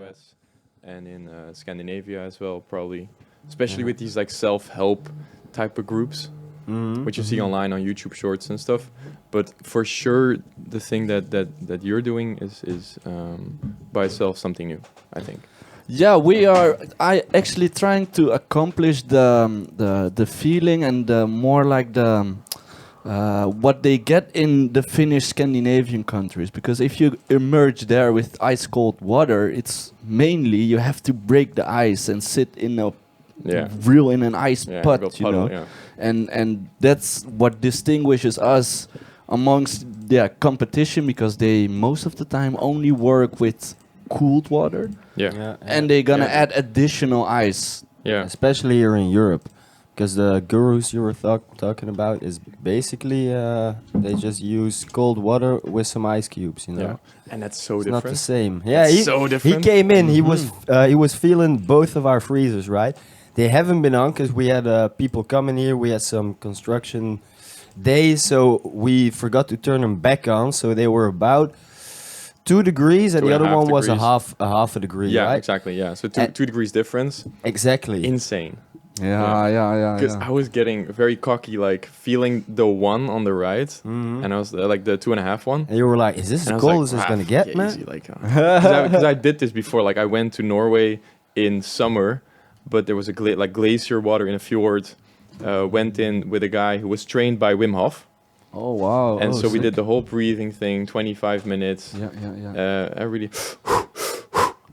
US and in Scandinavia as well, probably, especially with these like self-help type of groups, which you see online on YouTube Shorts and stuff. But for sure, the thing that you're doing is by itself something new, I think. Yeah, I actually trying to accomplish the feeling and more like the what they get in the Finnish Scandinavian countries. Because if you emerge there with ice cold water, it's mainly you have to break the ice and sit in a in an ice pot, you know. And that's what distinguishes us amongst competition, because they most of the time only work with cooled water. And they're gonna add additional ice. Especially here in Europe, because the gurus you were talking about is basically they just use cold water with some ice cubes, you know. And that's so it's different. not the same. So different. He came in. He was feeling both of our freezers, right? They haven't been on because we had people coming here. We had some construction days, so we forgot to turn them back on. So they were about 2 degrees, and the other one was a half a degree. Yeah, right? exactly. Yeah, so 2 degrees difference. Exactly. Insane. Yeah. Because I was getting very cocky, like feeling the one on the right, and I was like the 2.5 one. And you were like, "Is this as cold as it's gonna get, man?" Easy, like, because I did this before. Like I went to Norway in summer, but there was a glacier water in a fjord. Went in with a guy who was trained by Wim Hof. Oh wow! And so we did the whole breathing thing, 25 minutes. I really,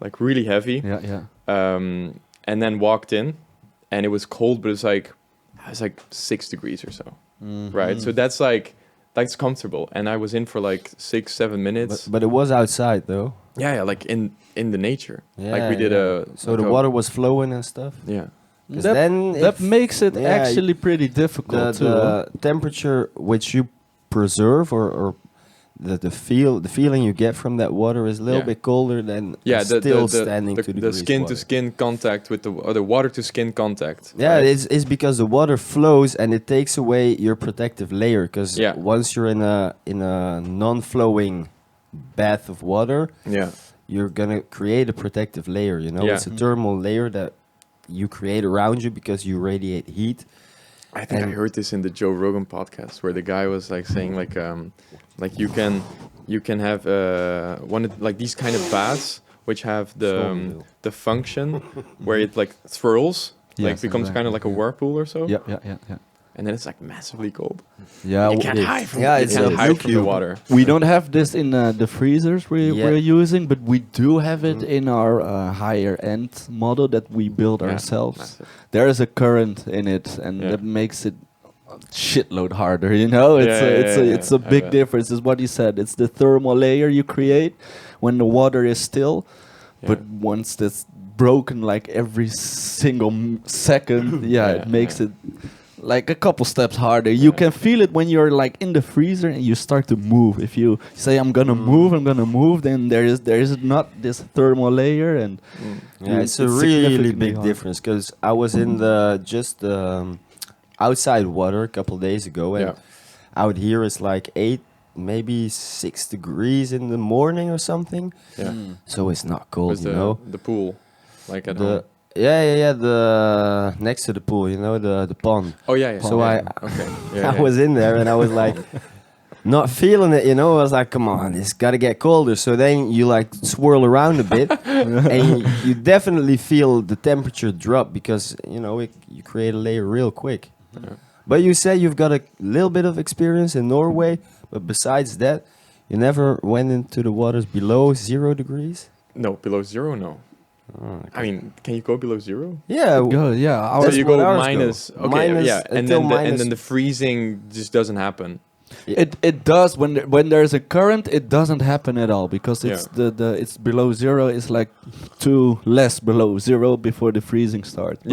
like really heavy. And then walked in, and it was cold, but it was like 6 degrees or so, right? So that's comfortable. And I was in for like 6-7 minutes. But it was outside though. Yeah, like in the nature. Yeah, like we did so like the water was flowing and stuff. Yeah. That makes it actually pretty difficult. The temperature which you preserve, or the feeling you get from that water is a little bit colder than standing 2 degrees. The skin to skin contact with the water to skin contact. Yeah, right? it's because the water flows and it takes away your protective layer. Because once you're in a non-flowing bath of water, you're gonna create a protective layer. You know, it's a thermal layer that you create around you because you radiate heat. I think I heard this in the Joe Rogan podcast, where the guy was like saying like you can have like these kind of baths which have the function where it like swirls, becomes kind of like a whirlpool or so. Yeah. And then it's like massively cold. Yeah, you can't hide from the water. We don't have this in the freezers we're using, but we do have it in our higher end model that we build ourselves. Massive. There is a current in it, and that makes it a shitload harder. You know, it's a big difference. Is what you said. It's the thermal layer you create when the water is still, but once that's broken, like every single second, it makes it like a couple steps harder. You can feel it when you're like in the freezer and you start to move. If you say I'm gonna move, then there is not this thermal layer, and it's a really big difference. Because I was in the outside water a couple days ago, and out here it's like 8, maybe 6 degrees in the morning or something. So it's not cold, you know. The pool, like at home. The next to the pool, you know, the pond. Oh yeah. So I was in there and I was like not feeling it, you know. I was like, come on, it's got to get colder. So then you like swirl around a bit and you definitely feel the temperature drop because, you know, you create a layer real quick. But you say you've got a little bit of experience in Norway, but besides that, you never went into the waters below 0 degrees? No, below 0, no. Oh, okay. I mean, can you go below 0? Yeah. So you go minus. Okay, minus, and then the freezing just doesn't happen. It does when there's a current. It doesn't happen at all because it's it's below 0. It's like 2 less below 0 before the freezing starts.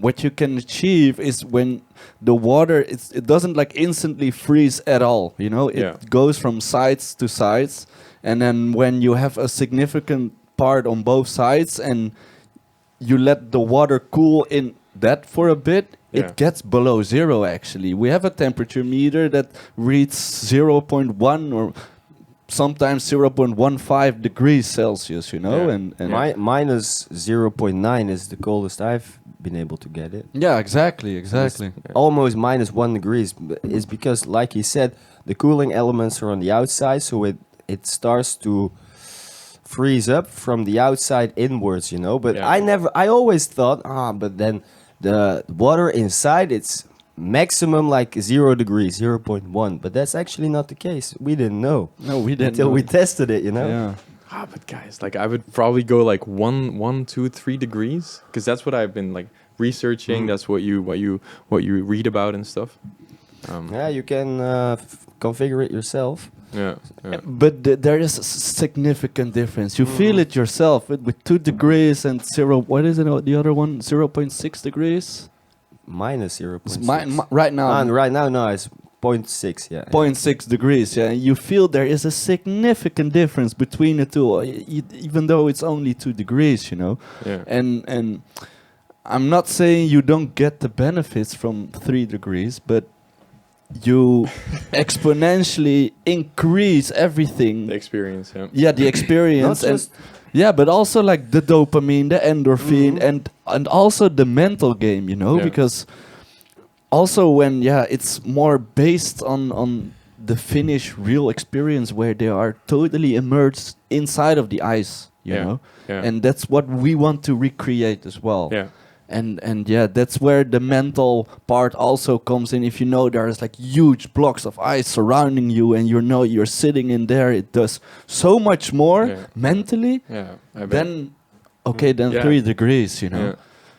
What you can achieve is when the water it doesn't like instantly freeze at all. You know, it goes from sides to sides, and then when you have a significant part on both sides and you let the water cool in that for a bit, it gets below 0 actually. We have a temperature meter that reads 0.1 or sometimes 0.15 degrees Celsius, you know, and minus 0.9 is the coldest I've been able to get it. Yeah, exactly. Almost minus 1 degrees is because, like he said, the cooling elements are on the outside, so it starts to freeze up from the outside inwards, you know. But I always thought, but then the water inside, it's maximum like 0 degrees, 0.1. But that's actually not the case. We didn't know. No, we didn't until we tested it, you know. Yeah. But guys, like I would probably go like 1, 2, 3 degrees, because that's what I've been like researching. That's what you read about and stuff. You can configure it yourself. But there is a significant difference. You feel it yourself with 2 degrees and 0. What is it? The other one, 0.6 degrees. Minus 0.6. Right now. And right now, no, it's 0.6. Yeah. 0.6 degrees. Yeah, and you feel there is a significant difference between the two, even though it's only 2 degrees. You know. Yeah. And I'm not saying you don't get the benefits from 3 degrees, but you exponentially increase everything. The experience, the experience. But also like the dopamine, the endorphin, and also the mental game, you know, because also when it's more based on the Finnish real experience where they are totally immersed inside of the ice, you know, and that's what we want to recreate as well. And that's where the mental part also comes in. If you know there's like huge blocks of ice surrounding you, and you know you're sitting in there, it does so much more mentally. Then 3 degrees, you know.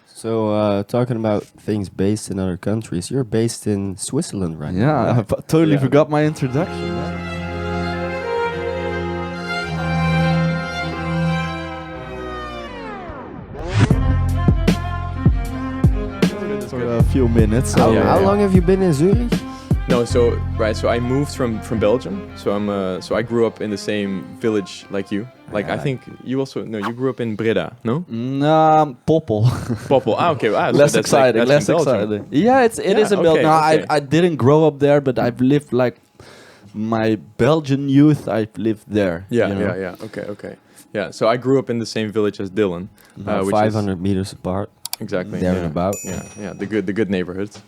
So talking about things based in other countries, you're based in Switzerland right now. Yeah, I totally forgot my introduction. For a few minutes. How long have you been in Zurich? No, so I moved from Belgium. So I grew up in the same village like you. Like I think you also you grew up in Breda, no? Poppel. Poppel. Okay. Less exciting. Less exciting. Yeah, it is in Belgium. No, I didn't grow up there, but I've lived like my Belgian youth. I've lived there. Yeah. Okay. Yeah. So I grew up in the same village as Dylan, which 500 meters apart. Exactly. There and about. Yeah. The good neighborhoods,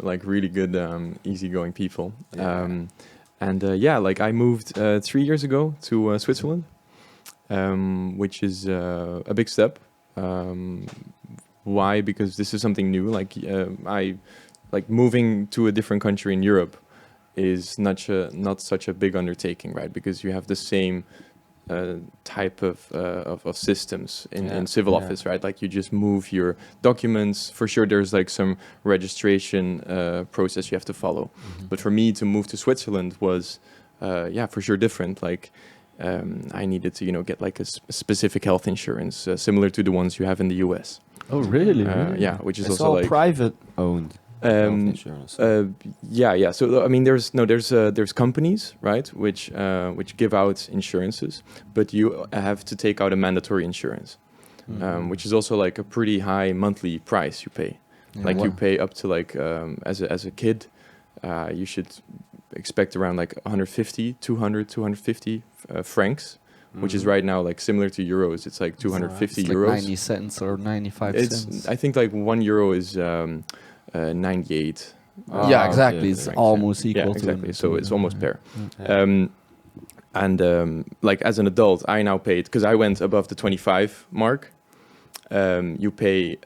like really good, easygoing people. Like I moved 3 years ago to Switzerland, which is a big step. Why? Because this is something new. Like moving to a different country in Europe is not such a big undertaking, right? Because you have the same type of systems in civil office, right? Like you just move your documents. For sure, there's like some registration process you have to follow. But for me to move to Switzerland was, for sure different. Like I needed to, get like a specific health insurance similar to the ones you have in the US. Oh, really? Yeah, which is it's also all like private owned. Insurance. So I mean, there's companies, right, which give out insurances, but you have to take out a mandatory insurance, which is also like a pretty high monthly price you pay. You pay up to like as a kid, you should expect around like 150, 200, 250 francs. Which is right now like similar to euros. It's like 250 euros. Like 90 cents or 95 cents. I think like 1 euro is 98. Yeah, exactly. Okay. It's almost equal to exactly. So it's almost pair. Like as an adult, I now paid, because I went above the 25 mark. You pay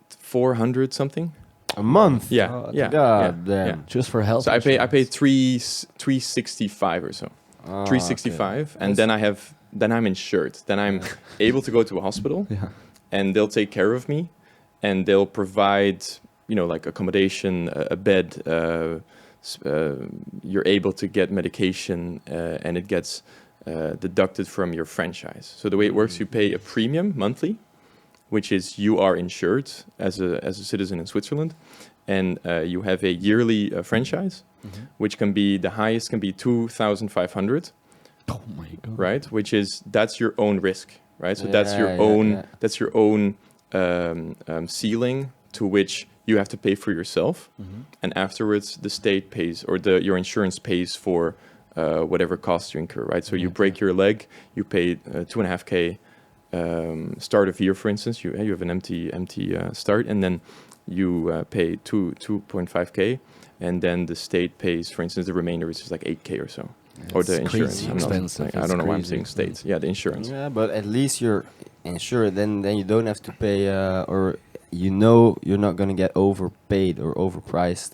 400 something a month. God damn. Just for health. So I pay 365 or so. 365, and then I'm insured. Then I'm able to go to a hospital, and they'll take care of me, and they'll provide, like accommodation, a bed. You're able to get medication, and it gets deducted from your franchise. So the way it works, you pay a premium monthly, which is you are insured as a citizen in Switzerland, and you have a yearly franchise. Which can be, the highest can be 2,500. Oh my God! Right, that's your own risk, right? So that's your own ceiling to which you have to pay for yourself, and afterwards the state pays, or your insurance pays for whatever costs you incur, right? So you break your leg, you pay 2.5K start of year, for instance. You have an empty start, and then you pay 2.5K, and then the state pays, for instance, the remainder, which is like 8K or so. Or the insurance. I don't know why I'm saying states. Yeah, the insurance. Yeah, but at least you're insured. Then you don't have to pay, or you're not going to get overpaid or overpriced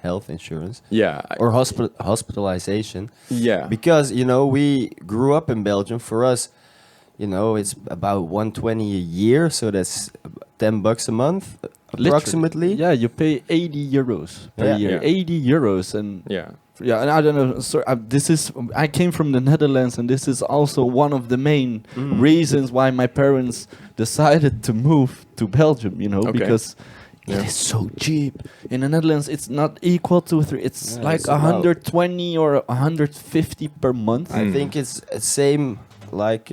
health insurance. Yeah. Or hospitalization. Yeah. Because, we grew up in Belgium. For us, it's about 120 a year. So that's $10 a month, approximately. Yeah, you pay 80 euros per year. 80 euros. And yeah, and I don't know. So I came from the Netherlands, and this is also one of the main reasons why my parents decided to move to Belgium. Because it is so cheap. In the Netherlands, it's not equal to it's like 120 or 150 per month. I think it's the same. Like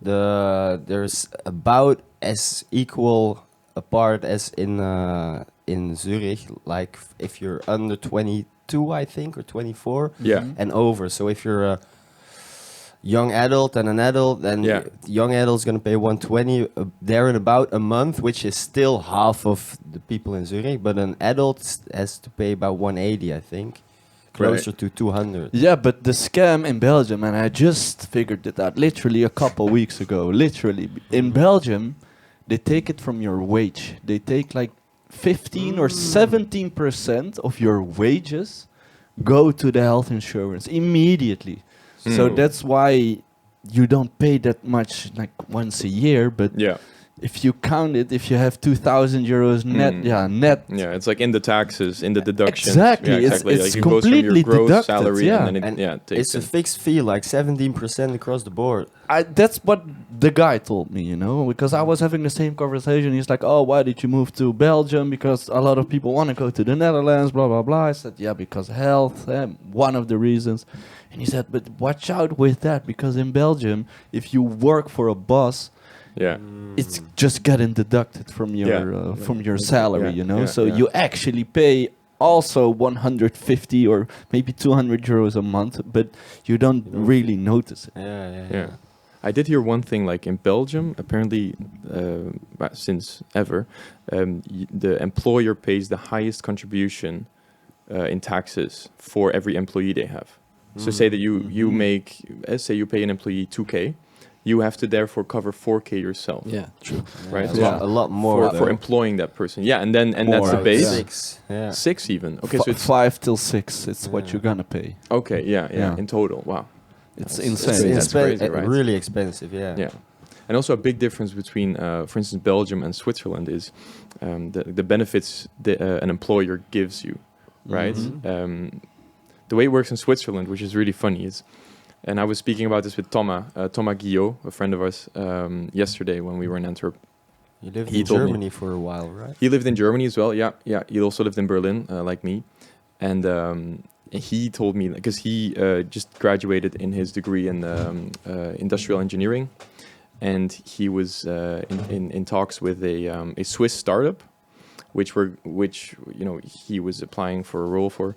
there's about as equal a part as in Zurich. Like if you're under 22, I think, or 24, and over. So if you're a young adult and an adult, then the young adult's gonna pay 120 there in about a month, which is still half of the people in Zurich. But an adult has to pay about 180, I think, closer to 200. Yeah, but the scam in Belgium, and I just figured it out literally a couple weeks ago. Literally, in Belgium, they take it from your wage. They take like 15 or 17% of your wages go to the health insurance immediately. So that's why you don't pay that much like once a year, but if you count it, if you have 2,000 euros net, net. Yeah, it's like in the taxes, in the deductions. Exactly, yeah, exactly. It's like completely it goes from your gross deducted. salary, Yeah, and then it's a fixed fee, like 17% across the board. That's what the guy told me, because I was having the same conversation. He's like, "Oh, why did you move to Belgium? Because a lot of people want to go to the Netherlands, blah blah blah." I said, "Yeah, because health, one of the reasons." And he said, "But watch out with that, because in Belgium, if you work for a boss, it's just getting deducted from your salary, So you actually pay also 150 or maybe 200 euros a month, but you don't really notice it." Yeah. I did hear one thing, like in Belgium, apparently, since ever, the employer pays the highest contribution in taxes for every employee they have. So say that you make, say you pay an employee 2K, you have to therefore cover 4K yourself. Yeah, true. Right? A lot more for employing that person. Yeah, and that's the base. 6 even. Okay, so it's 5 till 6. It's what you're gonna pay. Okay, yeah. In total. Wow. It's insane. That's crazy, right? Really expensive, yeah. And also a big difference between, for instance, Belgium and Switzerland is the benefits an employer gives you, right? The way it works in Switzerland, which is really funny, is, and I was speaking about this with Thomas Guillot, a friend of ours, yesterday when we were in Antwerp. He lived in Germany for a while, right? He lived in Germany as well, yeah. He also lived in Berlin, like me. And he told me, because he just graduated in his degree in industrial engineering, and he was in talks with a Swiss startup, which he was applying for a role for,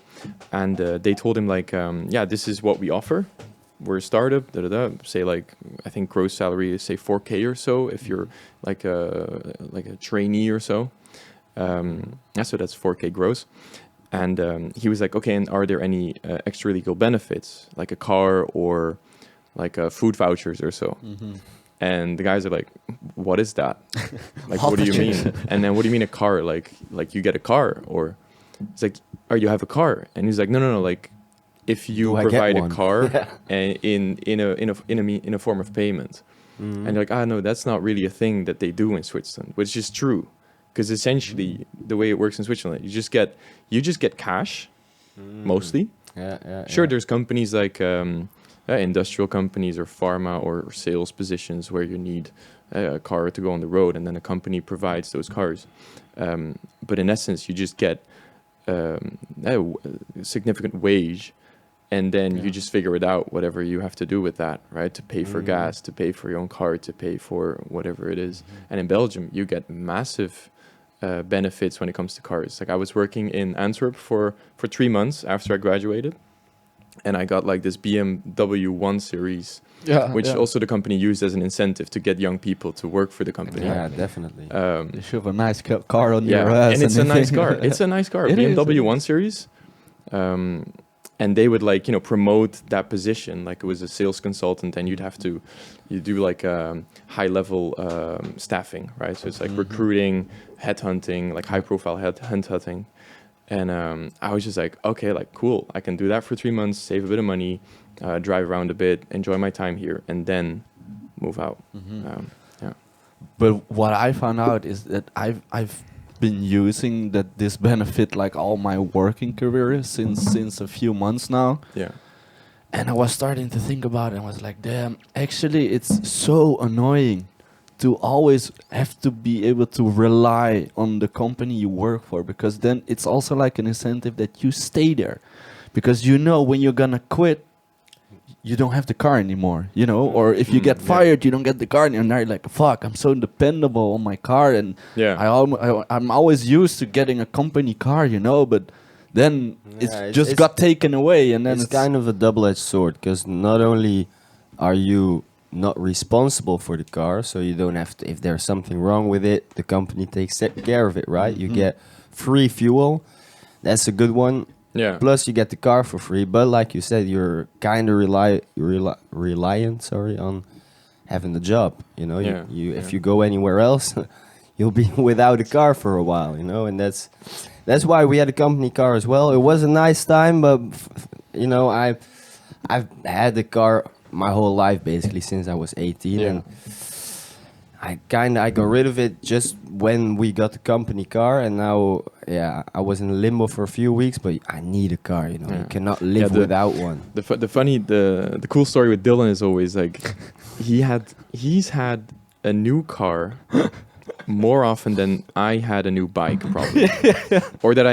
and they told him like, this is what we offer. We're a startup, say like, I think gross salary is say 4K or so if you're like a trainee or so. So that's 4K gross. And he was like, okay, and are there any extra legal benefits, like a car or like food vouchers or so? And the guys are like, what is that? Like, what do you mean? And then what do you mean a car? Like you get a car? Or it's like, you have a car? And he's like, no, like if you provide a car in a form of payment. And they're like, no, that's not really a thing that they do in Switzerland, which is true. Because essentially the way it works in Switzerland, you just get cash, mostly. Sure, there's companies like industrial companies or pharma or sales positions where you need a car to go on the road, and then a company provides those cars. But in essence, you just get a significant wage, and then you just figure it out, whatever you have to do with that, right? To pay for gas, to pay for your own car, to pay for whatever it is. And in Belgium, you get massive benefits when it comes to cars. Like I was working in Antwerp for 3 months after I graduated, and I got like this BMW 1 Series, which also the company used as an incentive to get young people to work for the company. Yeah, definitely. You should have a nice car on your ass. And it's a nice car. It's a nice car. BMW 1 Series. And they would like, promote that position. Like it was a sales consultant and you do like high level staffing, right? So it's like recruiting, headhunting, like high profile headhunting. And I was just like, okay, like cool. I can do that for 3 months, save a bit of money, drive around a bit, enjoy my time here, and then move out. But what I found out is that I've been using this benefit like all my working career since a few months now. Yeah. And I was starting to think about it and was like, damn, actually it's so annoying to always have to be able to rely on the company you work for, because then it's also like an incentive that you stay there, because when you're gonna quit, you don't have the car anymore, or if you get fired, you don't get the car, and you're like, fuck, I'm so dependable on my car, and I'm always used to getting a company car, but then it's got taken away, and then it's kind of a double-edged sword, because not only are you not responsible for the car, so you don't have to, if there's something wrong with it, the company takes care of it, right? You get free fuel, that's a good one. Yeah. Plus, you get the car for free. But like you said, you're kind of reliant on having the job. If you go anywhere else, you'll be without a car for a while. And that's why we had a company car as well. It was a nice time, but I've had the car my whole life basically since I was 18, and I got rid of it just when we got the company car, and now I was in limbo for a few weeks, but I need a car. You cannot live without one. The cool story with Dylan is always like he's had a new car more often than I had a new bike, probably, or that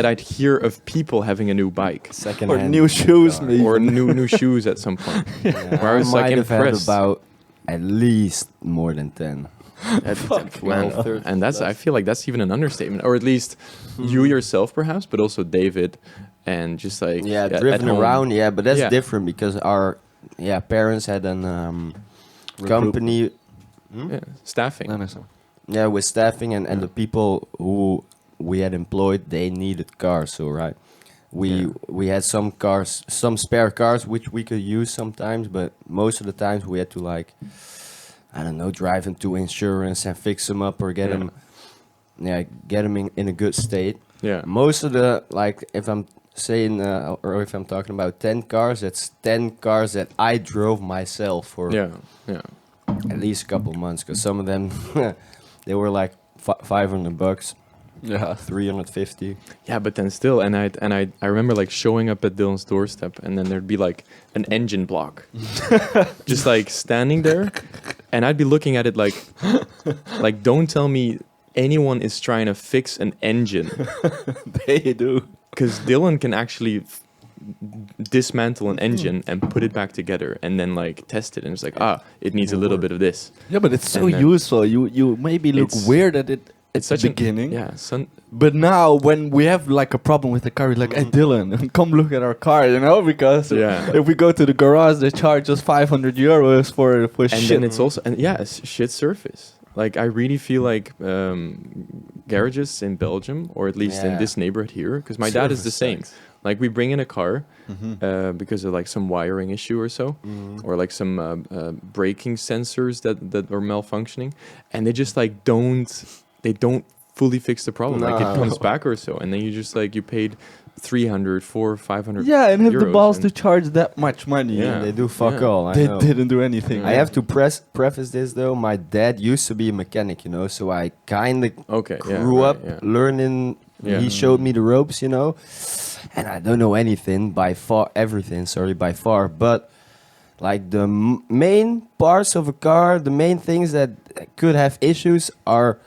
I'd hear of people having a new bike, second or new shoes, maybe. Or new shoes at some point. Where I was like impressed. About at least more than 10. And I feel like that's even an understatement, or at least you yourself, perhaps, but also David, and just like driven around. Yeah, but that's different because our parents had an company staffing. Yeah, with staffing and the people who we had employed, they needed cars. So we had some cars, some spare cars which we could use sometimes, but most of the times we had to drive them to insurance and fix them up or get them in a good state. Yeah. Most of the, if I'm saying or if I'm talking about 10 cars, it's 10 cars that I drove myself for at least a couple of months, because some of them they were like $500. Yeah, 350. Yeah, but then still, and I remember like showing up at Dylan's doorstep, and then there'd be like an engine block, just like standing there, and I'd be looking at it like don't tell me anyone is trying to fix an engine. They do, because Dylan can actually dismantle an engine and put it back together, and then like test it, and it's like it needs a little bit of this. Yeah, but it's so useful. You maybe look weird at it. It's such the beginning. But now when we have like a problem with the car, we're like, hey Dylan, come look at our car, because if we go to the garage, they charge us €500 for and shit. then it's also it's shit surface. Like I really feel like garages in Belgium, or at least in this neighborhood here, because my dad is the same. Like we bring in a car because of like some wiring issue or so, or like some braking sensors that are malfunctioning, and they just like don't fully fix the problem. Like it comes back or so, and then you just like you paid 300, 400, 500. Yeah, and have the balls to charge that much money. Yeah, they do fuck all. They didn't do anything. I have to preface this though. My dad used to be a mechanic, so I kind of grew up learning. Yeah. He showed me the ropes, and I don't know anything by far. But like the main parts of a car, the main things that could have issues are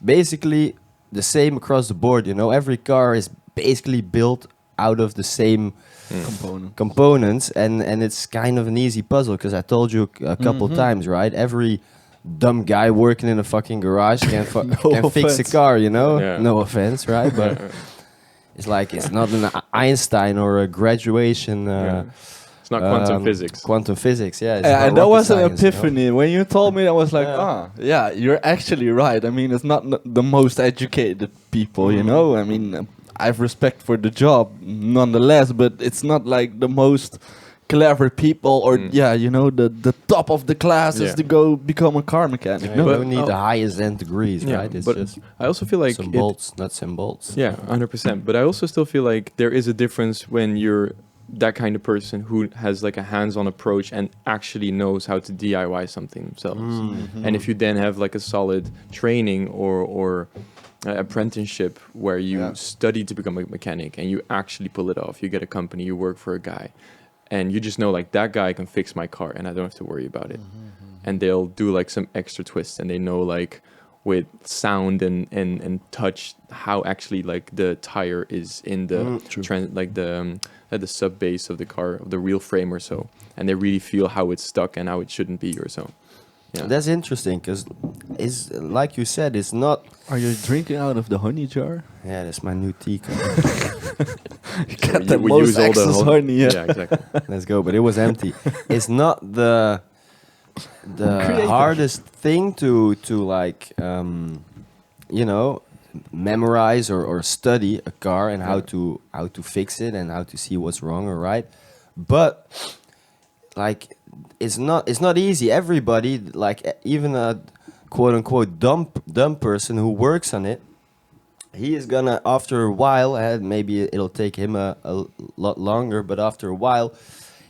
basically the same across the board. Every car is basically built out of the same components, and it's kind of an easy puzzle, because I told you a couple times, right? Every dumb guy working in a fucking garage can fix a car, you know? Yeah. No offense, right? But it's like it's not an Einstein or a graduation. It's not quantum physics. Quantum physics, yeah. And that was an epiphany. You know? When you told me, I was like, you're actually right. I mean, it's not the most educated people, you know? I mean, I have respect for the job nonetheless, but it's not like the most clever people or you know, the top of the class is to go become a car mechanic. Yeah, you don't need the highest end degrees, right? It's but just I also feel like some bolts, nuts and bolts. Yeah, 100%. But I also still feel like there is a difference when you're that kind of person who has like a hands-on approach and actually knows how to DIY something themselves. And if you then have like a solid training or apprenticeship where you study to become a mechanic and you actually pull it off, you get a company, you work for a guy, and you just know like that guy can fix my car and I don't have to worry about it. And they'll do like some extra twists and they know like with sound and touch how actually like the tire is in the the sub base of the car, of the wheel frame or so, and they really feel how it's stuck and how it shouldn't be or so. Yeah. That's interesting because it's like you said, it's not. Are you drinking out of the honey jar? Yeah, that's my new tea cup. You got the most excess honey. Yeah, exactly. Let's go, but it was empty. It's not the hardest thing to like you know, memorize or study a car and how to fix it and how to see what's wrong or right, but like it's not easy. Everybody, like even a quote unquote dumb person who works on it, he is gonna after a while, maybe it'll take him a lot longer, but after a while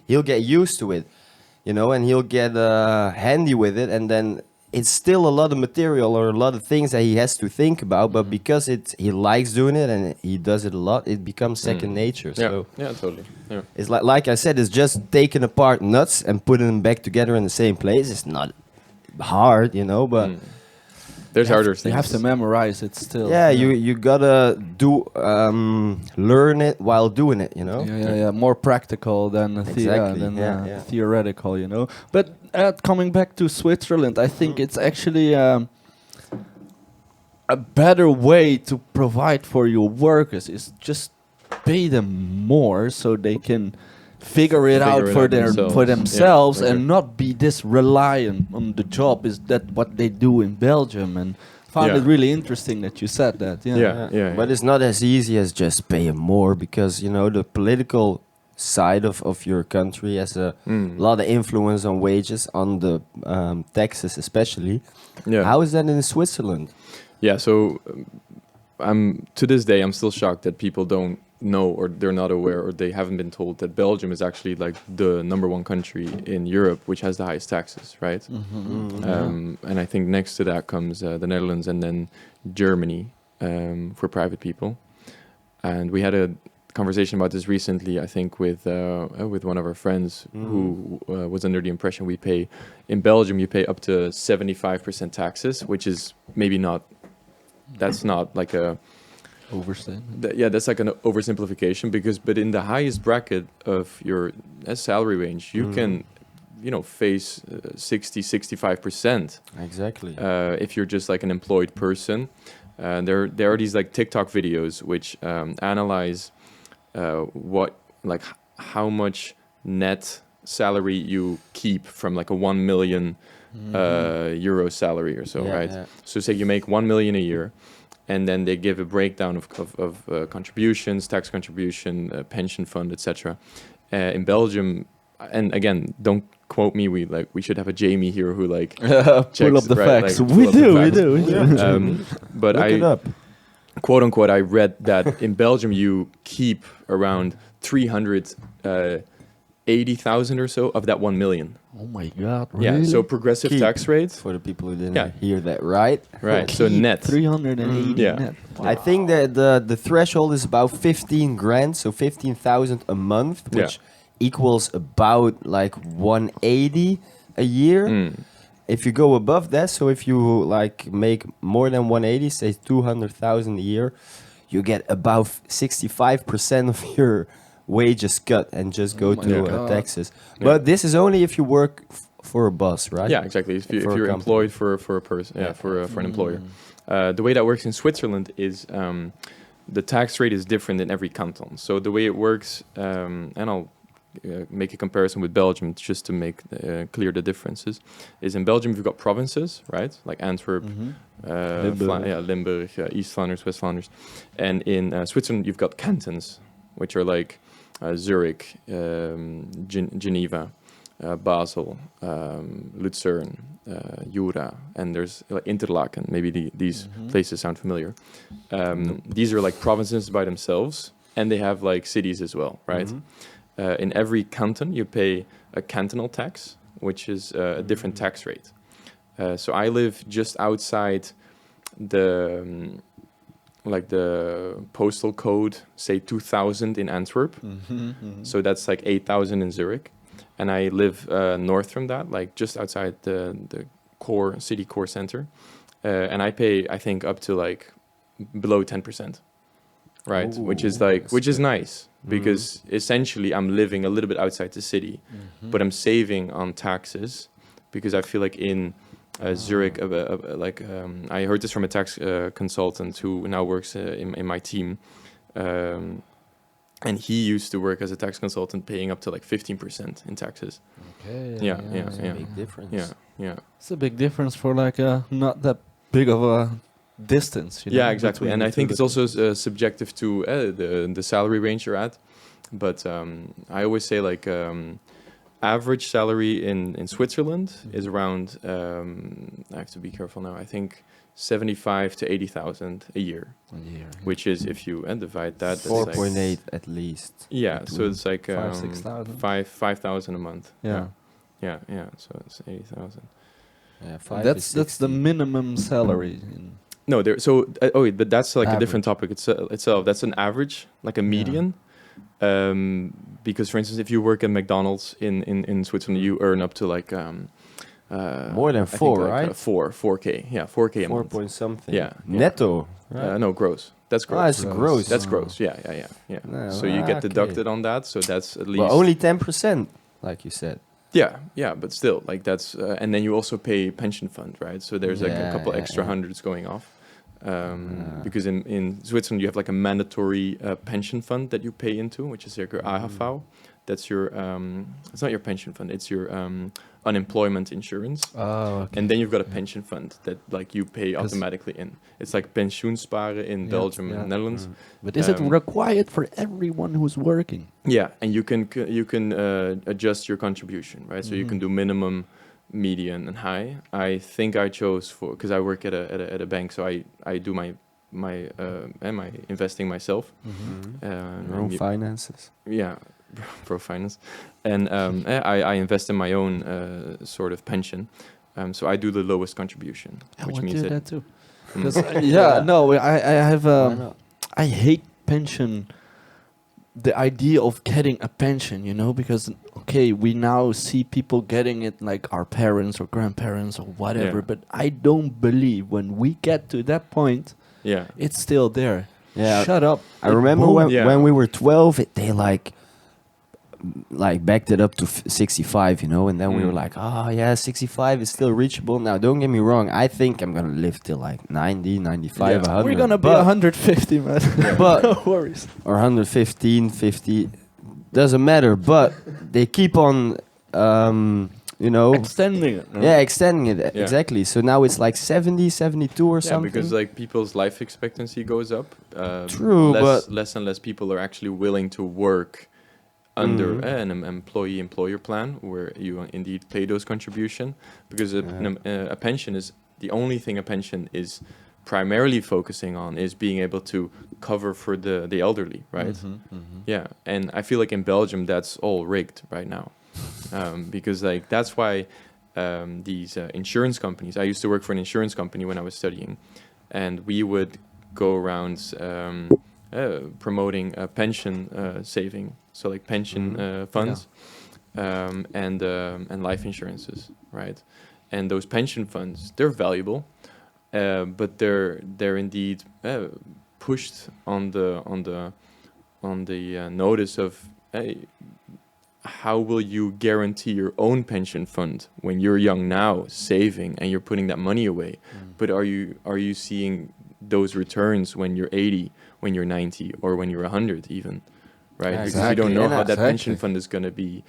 he'll get used to it, you know, and he'll get handy with it, and then it's still a lot of material or a lot of things that he has to think about, but because he likes doing it and he does it a lot, it becomes second nature. So yeah, totally. Yeah. it's like I said, it's just taking apart nuts and putting them back together in the same place. It's not hard, you know, but there's harder things. You have to memorize it still. yeah, you gotta learn it while doing it, you know. Yeah. More practical than theoretical, you know. But coming back to Switzerland, I think it's actually a better way to provide for your workers is just pay them more so they can figure it out for themselves and not be this reliant on the job. Is that what they do in Belgium? And found it really interesting that you said that. Yeah. But it's not as easy as just pay them more, because you know the political side of your country has a lot of influence on wages, on the taxes especially. Yeah. How is that in Switzerland? Yeah, so to this day I'm still shocked that people don't know or they're not aware or they haven't been told that Belgium is actually like the #1 country in Europe which has the highest taxes, right? And I think next to that comes the Netherlands and then Germany for private people. And we had a conversation about this recently, I think, with one of our friends who was under the impression we pay in Belgium you pay up to 75% taxes, which is maybe not. That's not like a overstatement. That's like an oversimplification, but in the highest bracket of your salary range, you can, you know, face 60-65%. Exactly. If you're just like an employed person, there are these like TikTok videos which analyze how much net salary you keep from like a 1 million euro salary or so, right? Yeah. So say you make 1 million a year, and then they give a breakdown of contributions, tax contribution, pension fund, etc. In Belgium, and again, don't quote me. We should have a Jamie here who like pull up the facts. Like, we do. But look it up. Quote unquote, I read that in Belgium you keep around 380,000 or so of that 1 million. Oh my God! Really? Yeah, so progressive tax rates for the people who didn't hear that right. Right. So net 380 net. Wow. I think that the threshold is about 15 grand, so 15,000 a month, which equals about like 180 a year. If you go above that, so if you like make more than 180, say 200,000 a year, you get about 65% of your wages cut and just go to taxes. Yeah. But this is only if you work for a boss, right? Yeah, exactly. If you're employed for a person, for an employer. The way that works in Switzerland is the tax rate is different in every canton. So the way it works, and I'll make a comparison with Belgium just to make clear the differences, is in Belgium you've got provinces, right? Like Antwerp, Limburg, East Flanders, West Flanders. And in Switzerland you've got cantons, which are like Zurich, Geneva, Basel, Lucerne, Jura, and there's like Interlaken. Maybe these places sound familiar. These are like provinces by themselves, and they have like cities as well, right? In every canton, you pay a cantonal tax, which is a different tax rate. So I live just outside the the postal code, say 2000 in Antwerp. So that's like 8000 in Zurich. And I live north from that, like just outside the city core center. And I pay, I think, up to like below 10%, right? Ooh, which is nice because essentially I'm living a little bit outside the city, but I'm saving on taxes because I feel like in Zurich, I heard this from a tax consultant who now works in my team. And he used to work as a tax consultant, paying up to like 15% in taxes. Okay. Yeah. It's a big difference. Yeah. It's a big difference for like not that big of a distance. You know, yeah, exactly. And I think it's also subjective to the salary range you're at. But I always say like average salary in Switzerland is around. I have to be careful now. I think 75 to 80,000 a year. Which is, if you divide that, 4.8 like at least. Yeah, so it's like 5,000 5,000 a month. Yeah. So it's 80,000. Yeah, that's the minimum salary. No, there. So but that's like average. A different topic itself. That's an average, like a median. Because, for instance, if you work at McDonald's in Switzerland, you earn up to like. More than 4, right? 4K. Yeah, 4K a month. 4 point something. Yeah. Netto. Right? No, gross. That's gross. Ah, it's gross. That's gross. Yeah. No, so you get deducted on that. So that's at least. Well, only 10%, like you said. Yeah, but still, like that's, and then you also pay pension fund, right? So there's like a couple extra hundreds going off. Because in Switzerland you have like a mandatory pension fund that you pay into, which is like your AHV. That's your it's not your pension fund, it's your unemployment insurance. Oh, okay. And then you've got a pension fund that like you pay automatically in. It's like pensioensparen in Belgium and Netherlands. But is it required for everyone who's working? Yeah, and you can adjust your contribution, right? So you can do minimum, median, and high. I think I chose because I work at a bank, so I do my investing myself. Your own finances. Yeah. Pro finance, and I invest in my own sort of pension, so I do the lowest contribution, which means that too. I have I hate pension. The idea of getting a pension, you know, because we now see people getting it like our parents or grandparents or whatever, but I don't believe when we get to that point, it's still there. Yeah, shut up. I remember when we were 12, they like backed it up to 65, you know, and then we were like, 65 is still reachable. Now, don't get me wrong, I think I'm gonna live till like 90, 95, 100. We're gonna be 150, man. But no worries. Or 115, 50, doesn't matter. But they keep on, extending it. Yeah, extending it, exactly. So now it's like 70, 72 or something. Yeah, because like people's life expectancy goes up. True, but less and less people are actually willing to work under an employer plan where you indeed pay those contribution, because a pension is the only thing a pension is primarily focusing on is being able to cover for the elderly, right? Yeah, and I feel like in Belgium that's all rigged right now, because like that's why these insurance companies. I used to work for an insurance company when I was studying, and we would go around promoting pension saving. So like pension funds and life insurances, right? And those pension funds, they're valuable, but they're indeed pushed on the notice of, hey, how will you guarantee your own pension fund when you're young now, saving, and you're putting that money away? But are you seeing those returns when you're 80, when you're 90, or when you're 100 even? Right, Yeah, because you don't know how that exactly. pension fund is going to be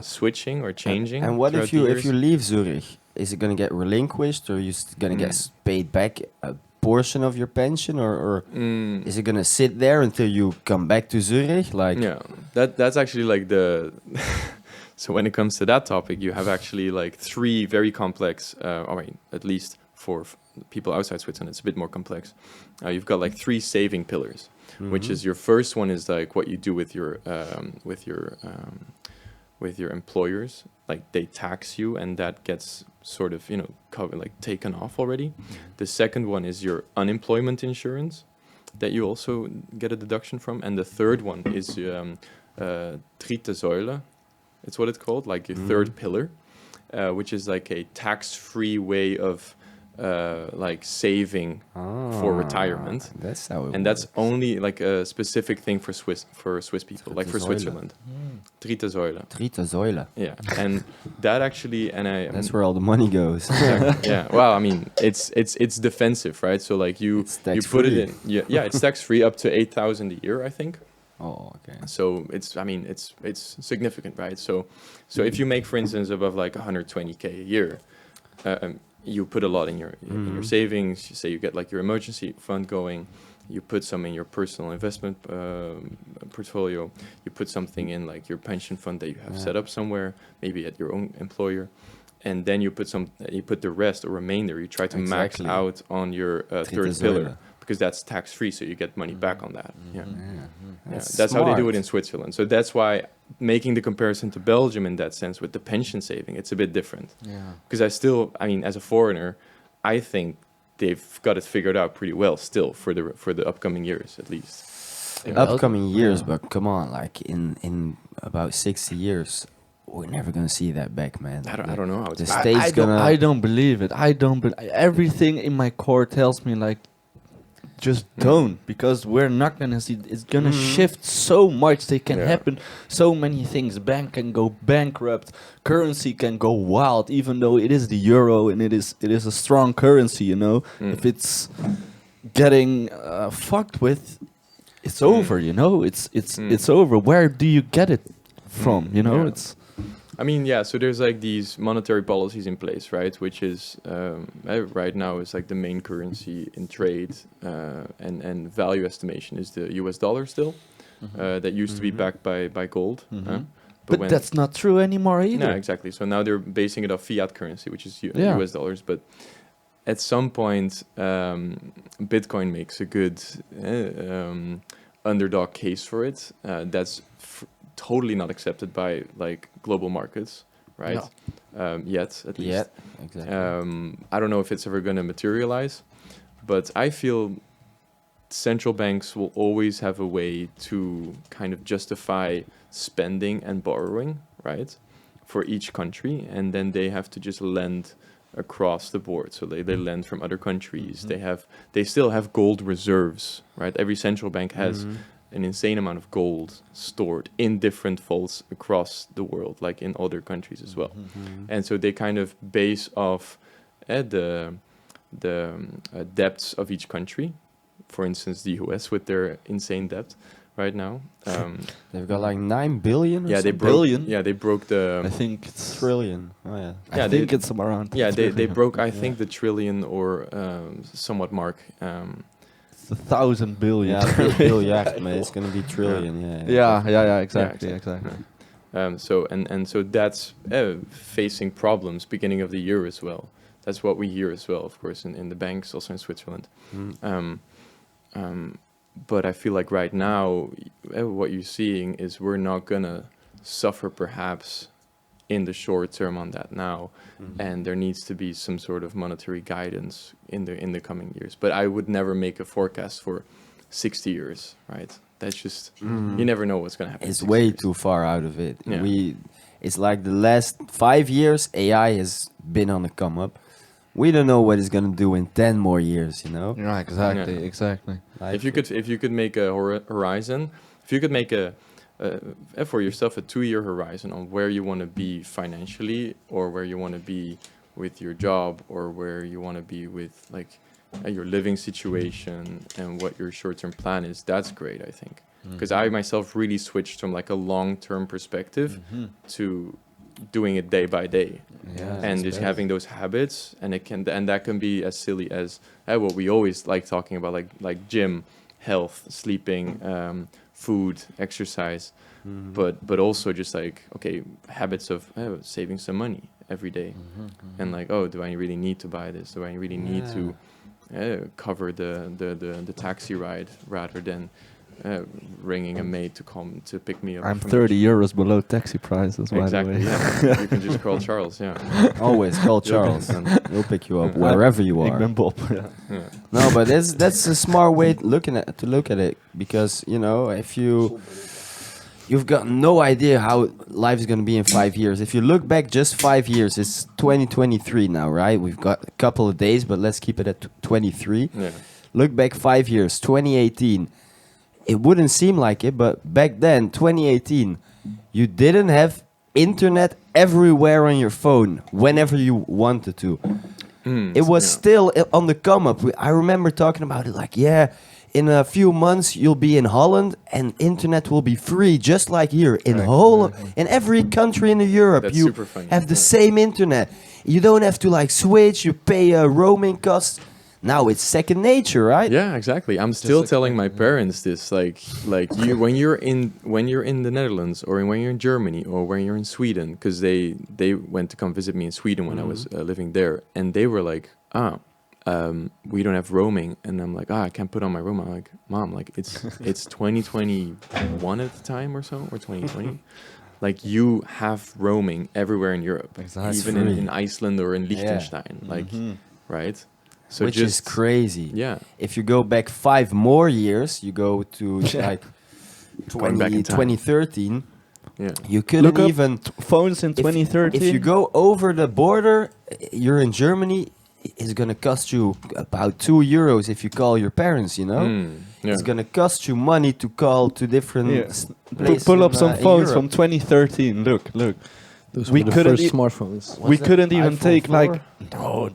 switching or changing. And what if throughout the you leave Zurich? Is it going to get relinquished, or are you going to get paid back a portion of your pension, or is it going to sit there until you come back to Zurich? Like, yeah, that's actually like the. So when it comes to that topic, you have actually like three very complex. At least for people outside Switzerland, it's a bit more complex. You've got like three saving pillars, which is your first one is like what you do with your employers. Like they tax you, and that gets sort of taken off already. The second one is your unemployment insurance, that you also get a deduction from, and the third one is dritte Säule. It's what it's called, like your third pillar, which is like a tax-free way of like saving for retirement. That's how it and works. that's only like a specific thing for Swiss people, like for Säule. Switzerland. Dritte Säule. Dritte Säule. Yeah, and that actually, That's where all the money goes. yeah. Well, I mean, it's defensive, right? So like you put it in. Yeah, it's tax-free up to 8,000 a year, I think. Oh, okay. So it's significant, right? So if you make, for instance, above like 120K a year, you put a lot in your savings. You say you get like your emergency fund going. You put some in your personal investment portfolio. You put something in like your pension fund that you have set up somewhere, maybe at your own employer, and then you put the rest or remainder. You try to max out on your third pillar, because that's tax free, so you get money back on that. That's how they do it in Switzerland. So that's why making the comparison to Belgium in that sense with the pension saving, it's a bit different. Because as a foreigner, I think they've got it figured out pretty well still for the upcoming years at least. Upcoming years, but come on, like in about 60 years, we're never gonna see that back, man. I don't know how the it's state's I don't believe it. Everything in my core tells me like, just don't, because we're not gonna see. It's gonna shift so much. They can happen so many things. Bank can go bankrupt. Currency can go wild, even though it is the euro and it is a strong currency. You know, if it's getting fucked with, it's over. You know, it's over. Where do you get it from? You know, it's. So there's like these monetary policies in place, right? Which is right now is like the main currency in trade, and value estimation is the US dollar still. That used to be backed by gold. But that's not true anymore either. No, exactly. So now they're basing it off fiat currency, which is US dollars. But at some point, Bitcoin makes a good underdog case for it. That's totally not accepted by like global markets, right? No. Yet, at least. Yet, exactly. I don't know if it's ever going to materialize, but I feel central banks will always have a way to kind of justify spending and borrowing, right, for each country, and then they have to just lend across the board. So they lend from other countries. They still have gold reserves, right? Every central bank has an insane amount of gold stored in different vaults across the world, like in other countries as well. And so they kind of base off the debts of each country. For instance, the US with their insane debt right now. They've got like 9 billion. Or they broke. Billion? Yeah, they broke the. I think it's trillion. Oh yeah. I think it's around. Yeah, they broke. I think the trillion or somewhat mark. It's 1,000 billion. Yeah, billiard, man. It's gonna be trillion. Exactly. So that's facing problems beginning of the year as well. That's what we hear as well, of course, in the banks, also in Switzerland. But I feel like right now, what you're seeing is we're not gonna suffer perhaps in the short term on that now, and there needs to be some sort of monetary guidance in the coming years. But I would never make a forecast for 60 years, right? That's just you never know what's gonna happen. It's way years. too far out of it. Yeah. It's like the last 5 years, AI has been on the come up. We don't know what it's gonna do in 10 more years, you know? Right, exactly. Like if you could make a horizon, if you could make for yourself a 2-year horizon on where you want to be financially, or where you want to be with your job, or where you want to be with like your living situation and what your short-term plan is, that's great, I think. Because I myself really switched from like a long-term perspective to doing it day by day, and just having those habits, and that can be as silly as what we always like talking about, like gym, health, sleeping, food, exercise, but also just like, okay, habits of saving some money every day, and like, oh, do I really need to buy this? Do I really need to cover the taxi ride rather than ringing a maid to come to pick me up? I'm 30 euros below taxi prices, by exactly, the way. yeah. You can just call Charles, yeah. Always call Charles, and he'll pick you up wherever you Ik are. ben Bob. No, but that's a smart way to look at it, because you know, if you've got no idea how life is going to be in 5 years. If you look back just 5 years, it's 2023 now, right? We've got a couple of days, but let's keep it at 23. Yeah. Look back 5 years, 2018. It wouldn't seem like it, but back then, 2018, you didn't have internet everywhere on your phone whenever you wanted to. It was still on the come up. I remember talking about it like, in a few months you'll be in Holland and internet will be free, just like here in in every country in Europe. That's you super funny. have the same internet. You don't have to like switch. You pay roaming costs. Now it's second nature, right? Yeah, exactly. I'm still telling my parents this, like you when you're in the Netherlands, or when you're in Germany, or when you're in Sweden, because they went to come visit me in Sweden when I was living there, and they were like, we don't have roaming, and I'm like, I can't put on my roaming. I'm like, Mom, like it's 2021 at the time or so, or 2020. Like, you have roaming everywhere in Europe, even in Iceland or in Liechtenstein, right? So which is crazy. Yeah. If you go back 5 more years, you go to like 2013. Yeah. You couldn't Look up even phones in 2013. If you go over the border, you're in Germany. It's gonna cost you about €2 if you call your parents. You know, it's gonna cost you money to call to different places. Pull up some phones Europe. from 2013. Look. Those We were the couldn't first smartphones. We couldn't even iPhone take 4? like. No,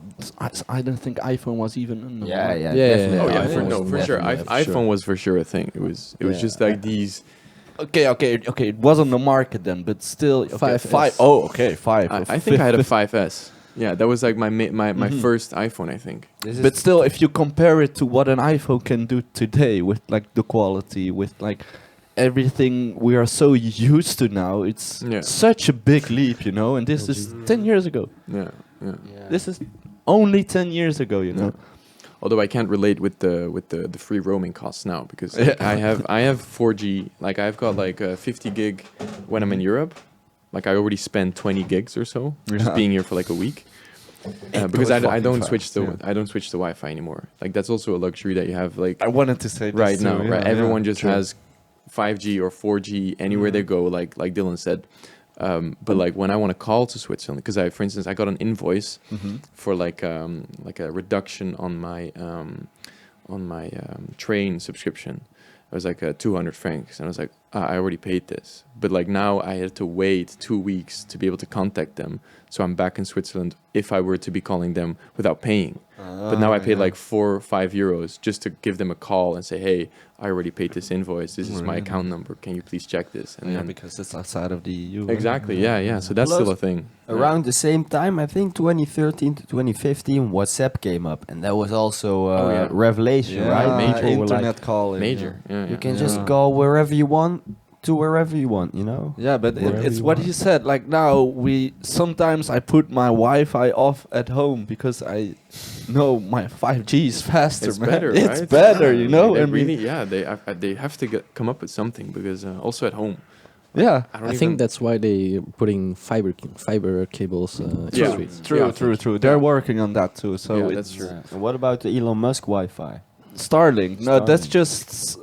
I don't think iPhone was even. In the market. Definitely. Oh yeah, iPhone for sure. definitely, iPhone was for sure a thing. It was just like these. Okay. It was on the market then, but still. Okay, 5S. Oh, okay, 5. I think I had a 5S. Yeah, that was like my first iPhone, I think. But still, if you compare it to what an iPhone can do today, with like the quality, with like everything we are so used to now, it's such a big leap, you know. And this is 10 years ago. Yeah. This is only 10 years ago, you know. Although I can't relate with the free roaming costs now, because I have 4G. Like, I've got like 50 gig when I'm in Europe. Like, I already spent 20 gigs or so just being here for like a week. Because I don't switch the Wi-Fi anymore. Like, that's also a luxury that you have. Like, I wanted to say this right too, now, yeah, right? Everyone just true. has 5G or 4G anywhere they go. Like Dylan said. But like, when I want to call to Switzerland, because for instance, I got an invoice for like a reduction on my train subscription. It was like 200 francs, and I was like, I already paid this. But like, now I had to wait 2 weeks to be able to contact them. So I'm back in Switzerland if I were to be calling them without paying. But now I paid like 4 or 5 euros just to give them a call and say, hey, I already paid this invoice. This is my account number. Can you please check this? And then, because it's outside of the EU. Exactly. Yeah. So that's still a thing. Around the same time, I think 2013 to 2015, WhatsApp came up, and that was also a revelation, right? Major. Internet calling. Major. Yeah. You can just call wherever you want to wherever you want, you know? Yeah, but it's what he said. Like, now sometimes I put my Wi-Fi off at home because I know my 5G is faster. It's man. better, It's right? better, you know. They and really, they have to come up with something, because also at home. Yeah, I think that's why they're putting fiber cables in the streets. True. They're working on that too. So that's true. And what about the Elon Musk Wi-Fi? Starlink. No, that's just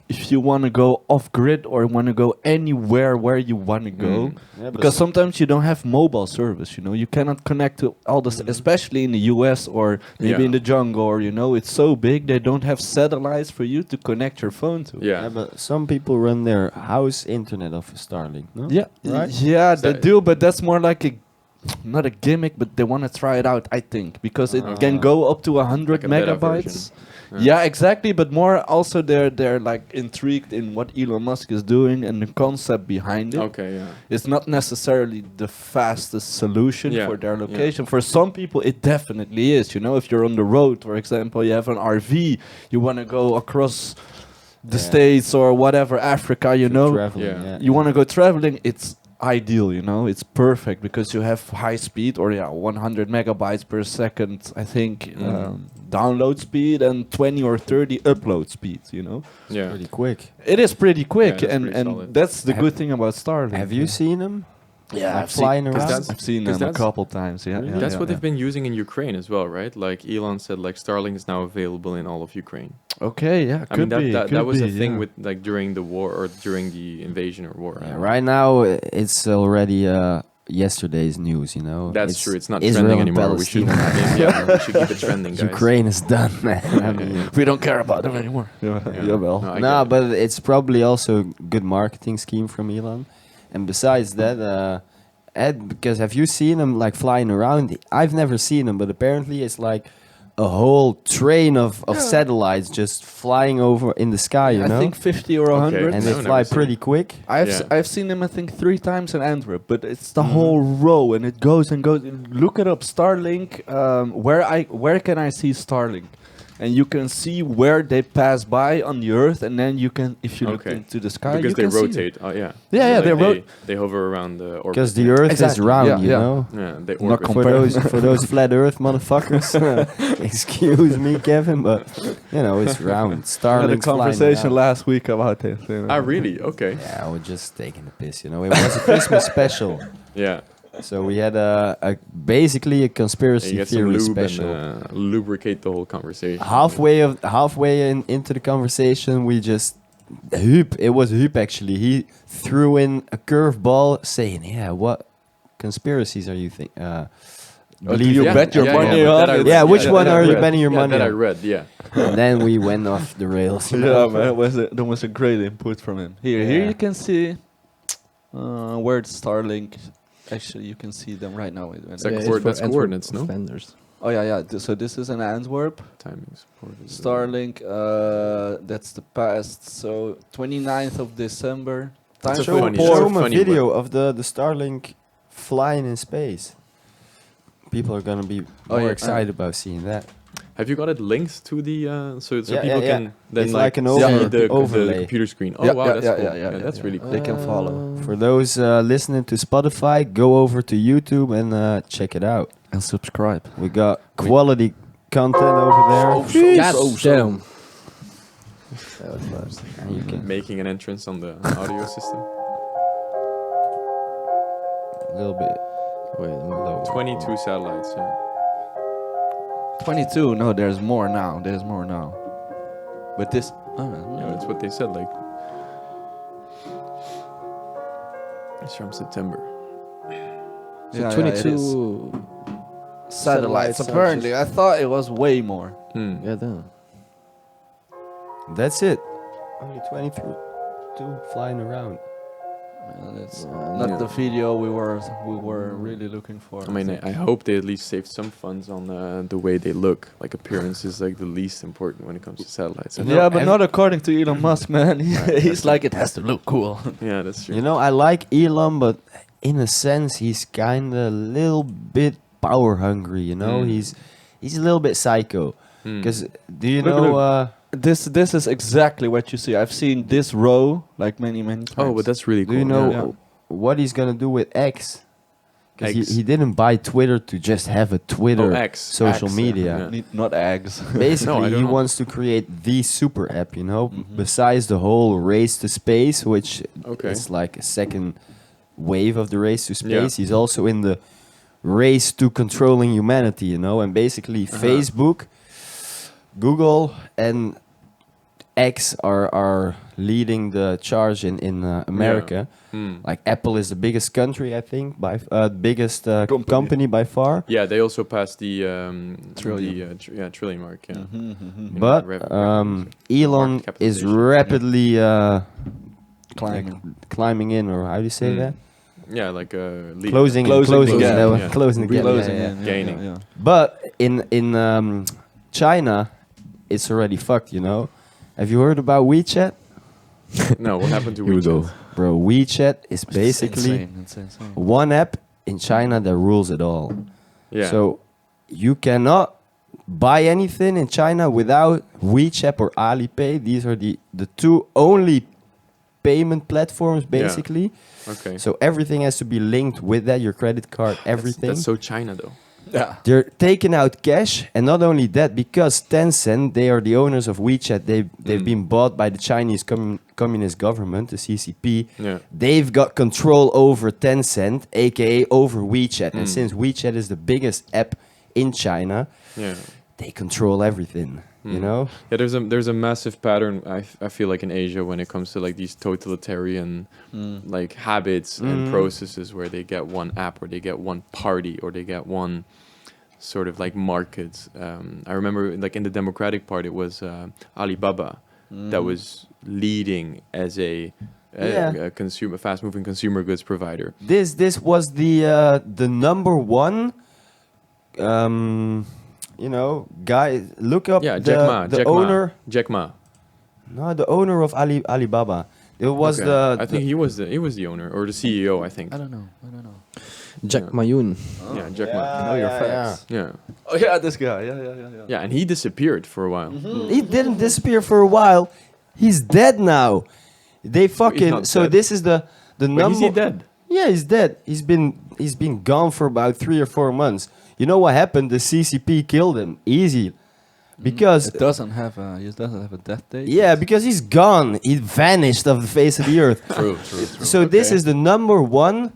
if you want to go off grid or want to go anywhere where you want to go. Yeah, Because sometimes you don't have mobile service, you cannot connect to all this, especially in the US or maybe in the jungle, or it's so big they don't have satellites for you to connect your phone to. Yeah, but some people run their house internet off of Starlink, no? Yeah, Right? yeah, they do, but that's more like not a gimmick, but they want to try it out, I think, because it can go up to 100 Like a beta megabytes. version. Yeah, exactly. But more also they're like intrigued in what Elon Musk is doing and the concept behind it. Okay, yeah. It's not necessarily the fastest solution for their location. For some people, it definitely is. If you're on the road, for example, you have an RV, you want to go across the States or whatever, Africa, Traveling, you want to go traveling, it's ideal, it's perfect because you have high speed or 100 megabytes per second, I think, download speed and 20 or 30 upload speed, Yeah. Pretty quick. It is pretty quick, Yeah, that's and pretty solid. that's the good thing about Starlink. Have you seen them? Yeah, Like flying around? I've seen them a couple times. Yeah, yeah, That's yeah, what they've yeah. been using in Ukraine as well, right? Like Elon said, like Starlink is now available in all of Ukraine. Okay, yeah, I mean, that was a thing yeah. with like during the war or during the invasion or war. Yeah, right now, it's already yesterday's news, That's true. It's not Israel trending and anymore. We should, Palestine. we should keep it trending, guys. Ukraine is done, man. I mean, We don't care about them anymore. Yeah, Yeah. well. No, I no, get it. but it's probably also a good marketing scheme from Elon. And besides that, Ed, because have you seen him like flying around? I've never seen him, but apparently it's like a whole train of satellites just flying over in the sky, you know? I think 50 or 100. And No, they never fly seen pretty quick. I've seen them, I think, 3 times in Antwerp, but it's the whole row, and it goes and goes. Look it up, Starlink. Where can I see Starlink? And you can see where they pass by on the Earth, and then you can, if you look Okay. into the sky, Because you they can see them. rotate. Oh, yeah. Yeah, So, they like, they hover around the orbit. Because the Earth is Exactly, round, yeah, you yeah. know? Yeah, they Not orbit. compared. For those flat Earth motherfuckers, excuse me, Kevin, but it's round. We had a Starlink conversation last week about this. Ah, really? Okay. Yeah, I was just taking the piss, It was a Christmas special, Yeah. so we had basically a You conspiracy get some theory lube special. and lubricate the whole conversation. Halfway into the conversation, we just it was Huub actually. He threw in a curveball saying, "Yeah, what conspiracies are you think? do you bet your money on that I it? read. Yeah, which one that I are you read. betting your money That I on? read, yeah. And then we went off the rails. Yeah, man, that was a great input from him. Here Yeah. you can see where it's Starlink. Actually, you can see them right now. It's like it's that's for coordinates, no? Vendors. Oh yeah. So this is in Antwerp. Timings. coordinates. Starlink. That's the past. So 29th of December. Time It's a for funny report. Show him a funny video of the Starlink flying in space. People are gonna be Oh, more yeah, excited about seeing that. Have you got it linked to the so Yeah, people yeah, can then It's like an see the overlay. computer screen? Oh Yeah, wow, yeah, that's yeah, cool. yeah, yeah, That's really cool. They can follow. For those listening to Spotify, go over to YouTube and check it out. And subscribe. We got quality content over there. God damn. And you can Making an entrance on the audio system. a little bit Wait, lower. 22 satellites. Yeah. 22. No, there's more now. There's more now. But this. Yeah, that's what they said. Like, it's from September. So Yeah, 22 satellites. Satellites, Apparently, I thought it was way more. Hmm. Yeah, damn. That's it. Only 23 flying around. That's Yeah. not the video we were really looking for. I mean, I hope they at least saved some funds on the way they look. Like appearance is like the least important when it comes to satellites. You know, Yeah, but ev- not according to Elon Musk, man. He's like, it has to look cool. Yeah, that's true. You know, I like Elon, but in a sense, he's kind of a little bit power hungry. He's a little bit psycho. Hmm. Because do you Look, know? This is exactly what you see. I've seen this row like many times. Oh, but that's really cool. Do you know Yeah. what he's gonna do with X? Because X. he didn't buy Twitter to just have a Twitter Oh, X. social X, media. yeah. Not eggs. Basically, No, I don't he know. wants to create the super app, Mhm. besides the whole race to space, which Okay. is like a second wave of the race to space. Yeah. He's also in the race to controlling humanity, and basically Facebook, Google, and X are leading the charge in America. Like Apple is the biggest country, I think, by biggest company by far. Yeah, they also passed the Trillion. trillion mark. Yeah. In But Elon market is capitalization. rapidly Climbing. climbing in, or how do you say that? Yeah, like Closing the gap. Yeah. Closing the gap. Closing yeah, yeah. in. Gaining. Yeah. But in China, it's already fucked. You know, have you heard about WeChat? No, what happened to Here we WeChat? go. Bro, WeChat is basically It's insane. one app in China that rules it all. Yeah. So you cannot buy anything in China without WeChat or Alipay. These are the two only payment platforms, basically. Okay. So everything has to be linked with that, your credit card, everything. That's so China though. Yeah. They're taking out cash, and not only that, because Tencent, they are the owners of WeChat. They've been bought by the Chinese Communist government, the CCP. Yeah. They've got control over Tencent, aka over WeChat. And since WeChat is the biggest app in China, Yeah. they control everything. You know? Yeah, there's a massive pattern I feel like in Asia when it comes to like these totalitarian like habits and processes where they get one app or they get one party or they get one sort of like market. I remember like in the Democratic Party it was Alibaba that was leading as a consumer fast moving consumer goods provider. This was the number one you know, guy. Look up the owner. Jack Ma. No, the owner of Alibaba. It was Okay. I think he was the owner or the CEO. I think. I don't know. Jack Mayun. Yeah, Jack Ma. know your facts. Yeah. Oh yeah, this guy. Yeah. Yeah, and he disappeared for a while. He didn't disappear for a while. He's dead now. They fucking. not So dead. this is the But number. is he dead? Yeah, he's dead. He's been gone for about 3 or 4 months. You know what happened? The CCP killed him easy, because It doesn't have a death date. yeah, because he's gone. He vanished off the face of the earth. True. So this is the number one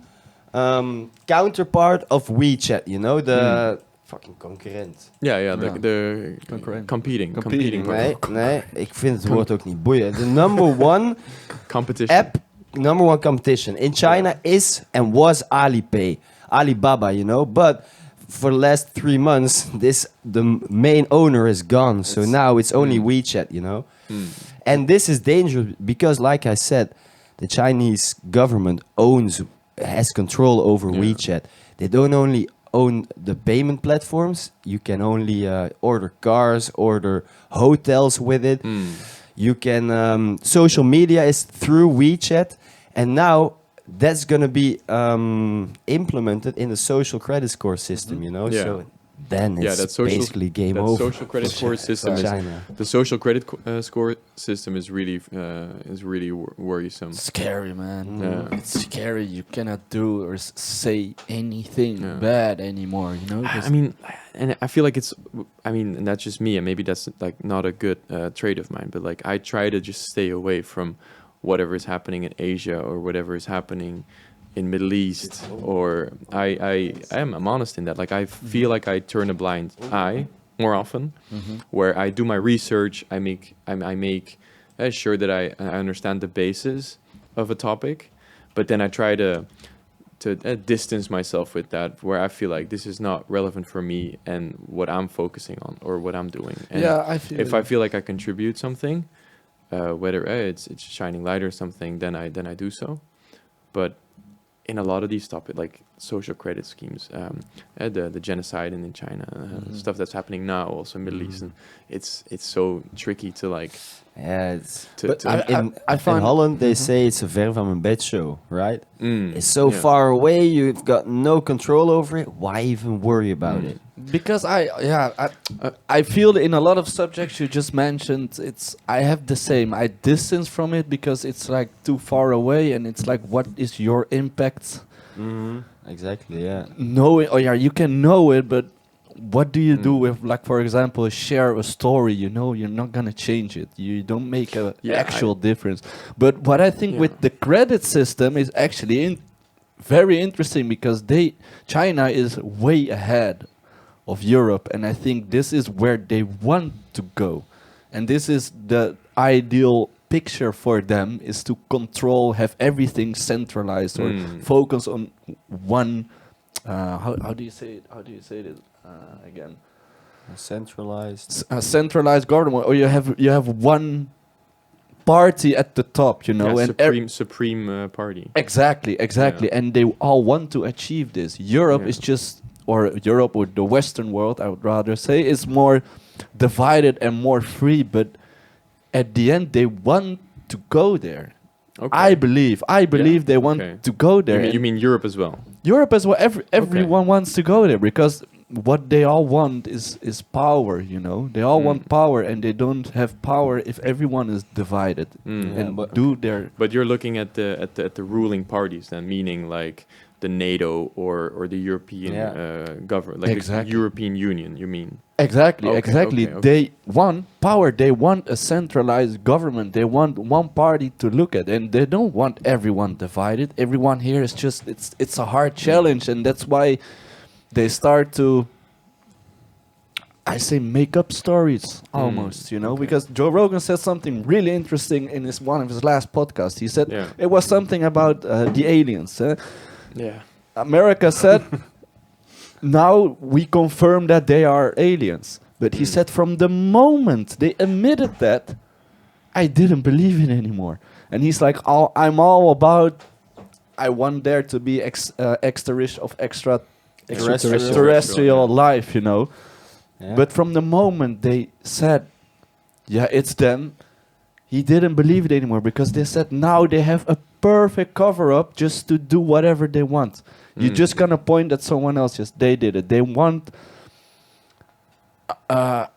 counterpart of WeChat. You know, the fucking concurrent. Yeah, the Concurrent. competing Nee, nee, ik vind het woord ook niet boeiend. The number one competition. app, number one competition in China is and was Alibaba, you know, but for the last 3 months, the main owner is gone. So now it's only WeChat, you know, and this is dangerous because, like I said, the Chinese government has control over WeChat. They don't only own the payment platforms. You can only order cars, order hotels with it. You can social media is through WeChat, and now that's gonna be implemented in the social credit score system. You know, Yeah. so then it's that social, basically game that over. social credit score system for is China. the social credit score system is really worrisome. Scary, man. Yeah. It's scary. You cannot do or say anything bad anymore. You know. I mean, and I feel like and that's just me, and maybe that's like not a good trait of mine, but like I try to just stay away from whatever is happening in Asia or whatever is happening in Middle East, or I'm honest in that. Like I feel like I turn a blind eye more often, where I do my research. I make sure that I understand the basis of a topic, but then I try to distance myself with that, where I feel like this is not relevant for me and what I'm focusing on or what I'm doing. And I feel. if I feel like I contribute something, whether it's shining light or something, then I do so. But in a lot of these topics, like social credit schemes, the genocide in China, stuff that's happening now, also Middle East, and it's so tricky to like. Yeah, it's I in find Holland they say it's a ver van mijn bed show, right? It's so Yeah. far away, you've got no control over it. Why even worry about it? because I feel in a lot of subjects you just mentioned, I have the same. I distance from it because it's like too far away, and it's like, what is your impact? Exactly, yeah. Knowing, you can know it, but what do you do with, like, for example, share a story? You know, you're not gonna change it. You don't make a actual difference. But what I think with the credit system is actually very interesting, because China is way ahead of Europe, and I think this is where they want to go, and this is ideal picture for them is to control, have everything centralized, or focus on one. How do you say it? How do you say it again? Centralized government, or you have one party at the top, you know, and supreme party. Exactly, and they all want to achieve this. Europe is just, or the Western world, I would rather say, is more divided and more free, but at the end they want to go there. I believe they want to go there. You mean Europe as well? Europe as well. Everyone wants to go there because what they all want is power. You know, they all want power, and they don't have power if everyone is divided But you're looking at the ruling parties, then, meaning like the NATO or the European government, like the European Union. You mean? Exactly. They want power. They want a centralized government. They want one party to look at, and they don't want everyone divided. Everyone here is just it's a hard challenge, and that's why they start to, I say, make up stories almost, you know, because Joe Rogan said something really interesting in one of his last podcasts. He said it was something about the aliens. America said, now we confirm that they are aliens. But he said from the moment they admitted that, I didn't believe it anymore. And he's like, I'm all about, I want there to be extraterrestrial life, you know. Yeah. But from the moment they said, it's them, he didn't believe it anymore, because they said now they have a perfect cover-up just to do whatever they want. You're just going to point at someone else, just they did it. They want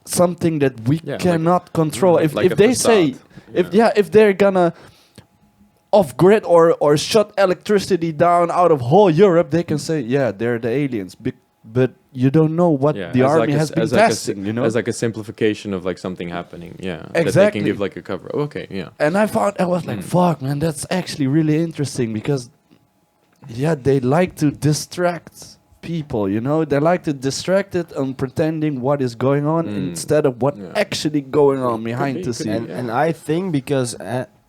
something that we cannot control. If they say, if they're going to off-grid or shut electricity down out of whole Europe, they can say, they're the aliens. But you don't know what the army has been testing, you know? As like a simplification of like something happening, Exactly. That they can give like a cover. And I was like, fuck, man, that's actually really interesting, because they like to distract people, you know? They like to distract it on pretending what is going on instead of what actually going on behind the scene. And I think because,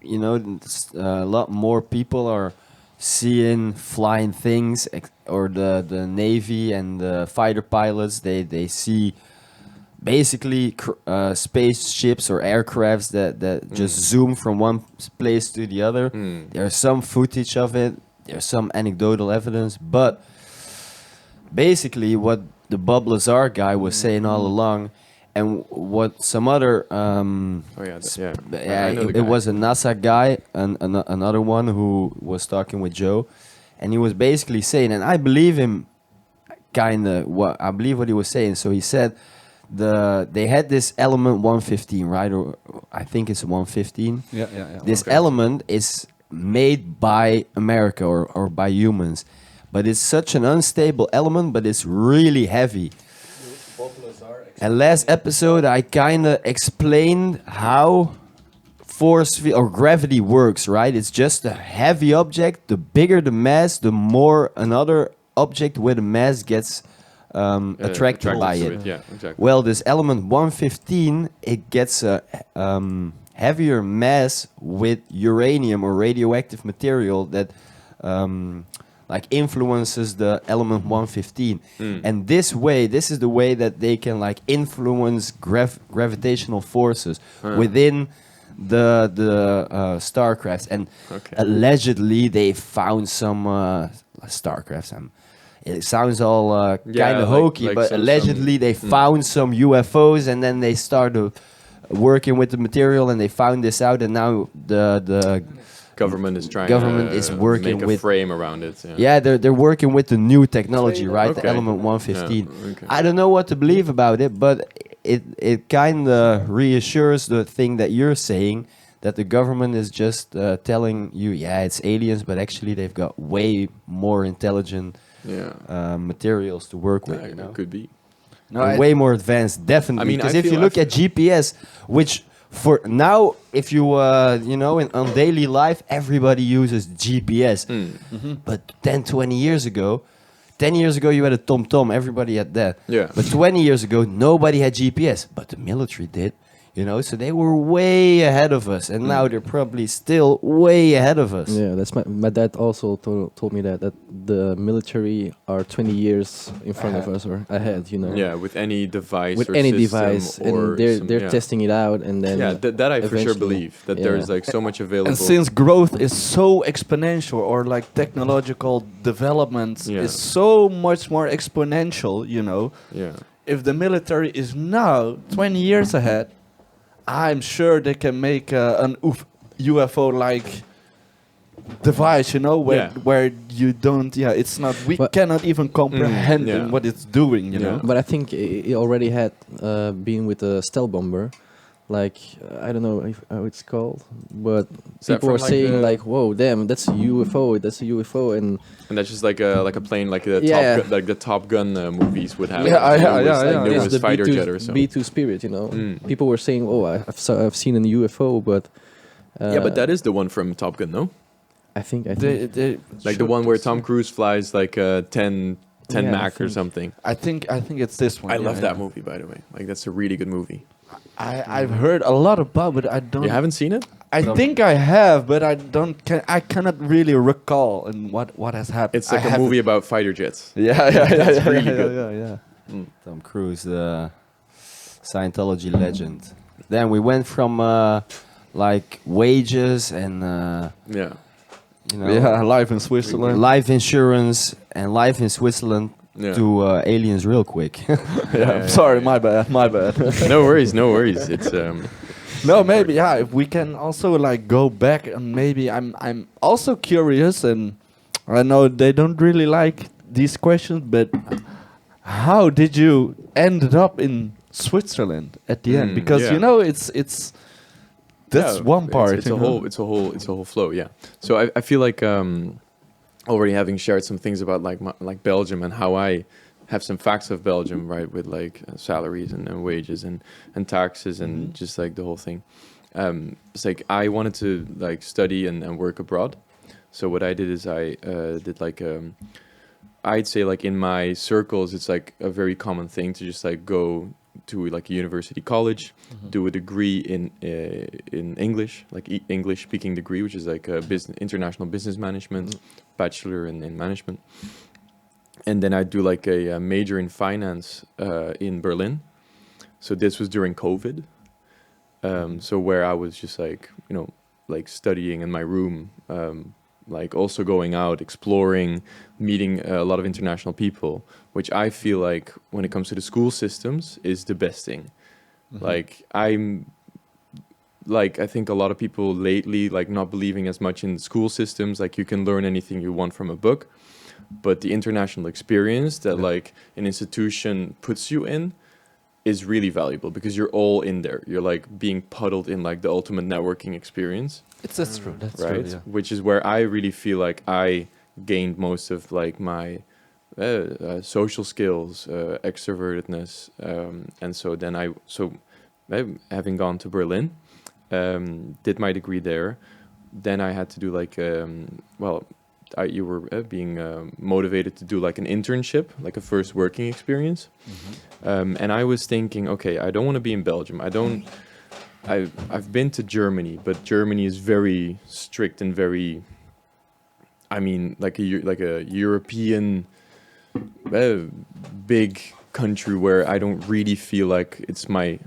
you know, a lot more people are seeing flying things, or the Navy and the fighter pilots, they see basically spaceships or aircrafts that just zoom from one place to the other. There's some footage of it, there's some anecdotal evidence, but basically what the Bob Lazar guy was saying all along, and what some other it was a NASA guy and another one who was talking with Joe, and he was basically saying, and I believe him, I believe what he was saying. So he said they had this element 115, right? Or I think it's 115. This element is made by America or by humans, but it's such an unstable element, but it's really heavy. And last episode, I kind of explained how force field or gravity works, right? It's just a heavy object. The bigger the mass, the more another object with a mass gets attracted by it. Yeah, exactly. Well, this element 115, it gets a heavier mass with uranium or radioactive material that like influences the element 115, and this is the way that they can like influence gravitational forces within the starcrafts. And allegedly they found some starcrafts. It sounds all kind of hokey, but allegedly they found some UFOs, and then they started working with the material, and they found this out, and now the government is trying to working make a frame around it. They're working with the new technology, right? The element 115. I don't know what to believe about it, but it kind of reassures the thing that you're saying, that the government is just telling you, it's aliens, but actually they've got way more intelligent materials to work with. You know? Could be. No, way more advanced, definitely. Because if you look at GPS, which for now, if you on daily life, everybody uses GPS. But 10 years ago you had a TomTom, everybody had that. But 20 years ago, nobody had GPS, but the military did. You know, so they were way ahead of us, and now they're probably still way ahead of us. Yeah, that's my dad also told me that the military are 20 years in front of us or ahead, you know. Yeah, with any device With or any system device, or and they're testing it out, and then that I for sure eventually- believe that there's like so much available. And since growth is so exponential, or like technological development is so much more exponential, you know, if the military is now 20 years ahead, I'm sure they can make an UFO-like device, you know, where you don't, it's not, we cannot even comprehend what it's doing, you know. But I think it already had been with a stealth bomber, like I don't know how it's called, but people were saying like, "Whoa, damn, that's a UFO! That's a UFO!" And that's just like a plane, like the like the Top Gun movies would have. It's the fighter jet or so. B2 Spirit, you know. People were saying, "Oh, I've seen a UFO," but but that is the one from Top Gun, no? I think they like the one where Tom Cruise flies like 10 Mach or something. I think it's this one. I love that movie, by the way. Like that's a really good movie. I've heard a lot about, but I don't. You haven't seen it? I think I have, but I cannot really recall and what has happened. It's like a movie about fighter jets. It's really good. Tom Cruise, Scientology legend. Then we went from like wages and you know, life in Switzerland, life insurance and life in Switzerland to aliens real quick. Sorry, my bad. No worries. It's no, maybe if we can also like go back, and maybe I'm also curious, and I know they don't really like these questions, but how did you end up in Switzerland at the end? Because you know it's that's one part. It's a whole flow. Yeah. So I feel like already having shared some things about like Belgium and how I have some facts of Belgium, right, with like salaries and wages and taxes and just like the whole thing. It's like I wanted to like study and work abroad. So what I did is I did like I'd say like in my circles it's like a very common thing to just like go to like a university college, do a degree in English, like English speaking degree, which is like a international business management, bachelor in management. And then I do like a major in finance in Berlin. So this was during COVID. So where I was just like, you know, like studying in my room, like also going out, exploring, meeting a lot of international people, which I feel like when it comes to the school systems is the best thing. Like I think a lot of people lately like not believing as much in school systems, like you can learn anything you want from a book, but the international experience that like an institution puts you in is really valuable because you're all in there. You're like being puddled in like the ultimate networking experience. That's true. That's right. True, yeah. Which is where I really feel like I gained most of like my social skills, extrovertedness, and so then having gone to Berlin, did my degree there. Then I had to do like you were being motivated to do like an internship, like a first working experience. And I was thinking, okay, I don't want to be in Belgium. I've been to Germany, but Germany is very strict and very, I mean, like a European big country where I don't really feel like it's my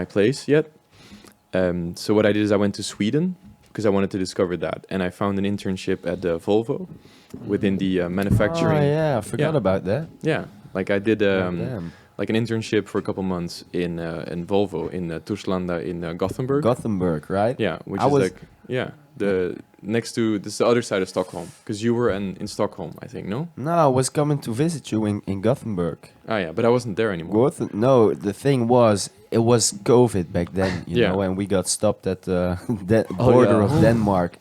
place yet. So what I did is I went to Sweden because I wanted to discover that, and I found an internship at Volvo within the manufacturing. Oh yeah, I forgot about that. Yeah, like I did like an internship for a couple months in Volvo in Torslanda in Gothenburg. Gothenburg, right? Yeah, which is like the next to this is the other side of Stockholm, because you were in Stockholm, I think. No, I was coming to visit you in Gothenburg. Oh yeah, but I wasn't there anymore. No, the thing was, it was COVID back then, you know, and we got stopped at the border of Denmark.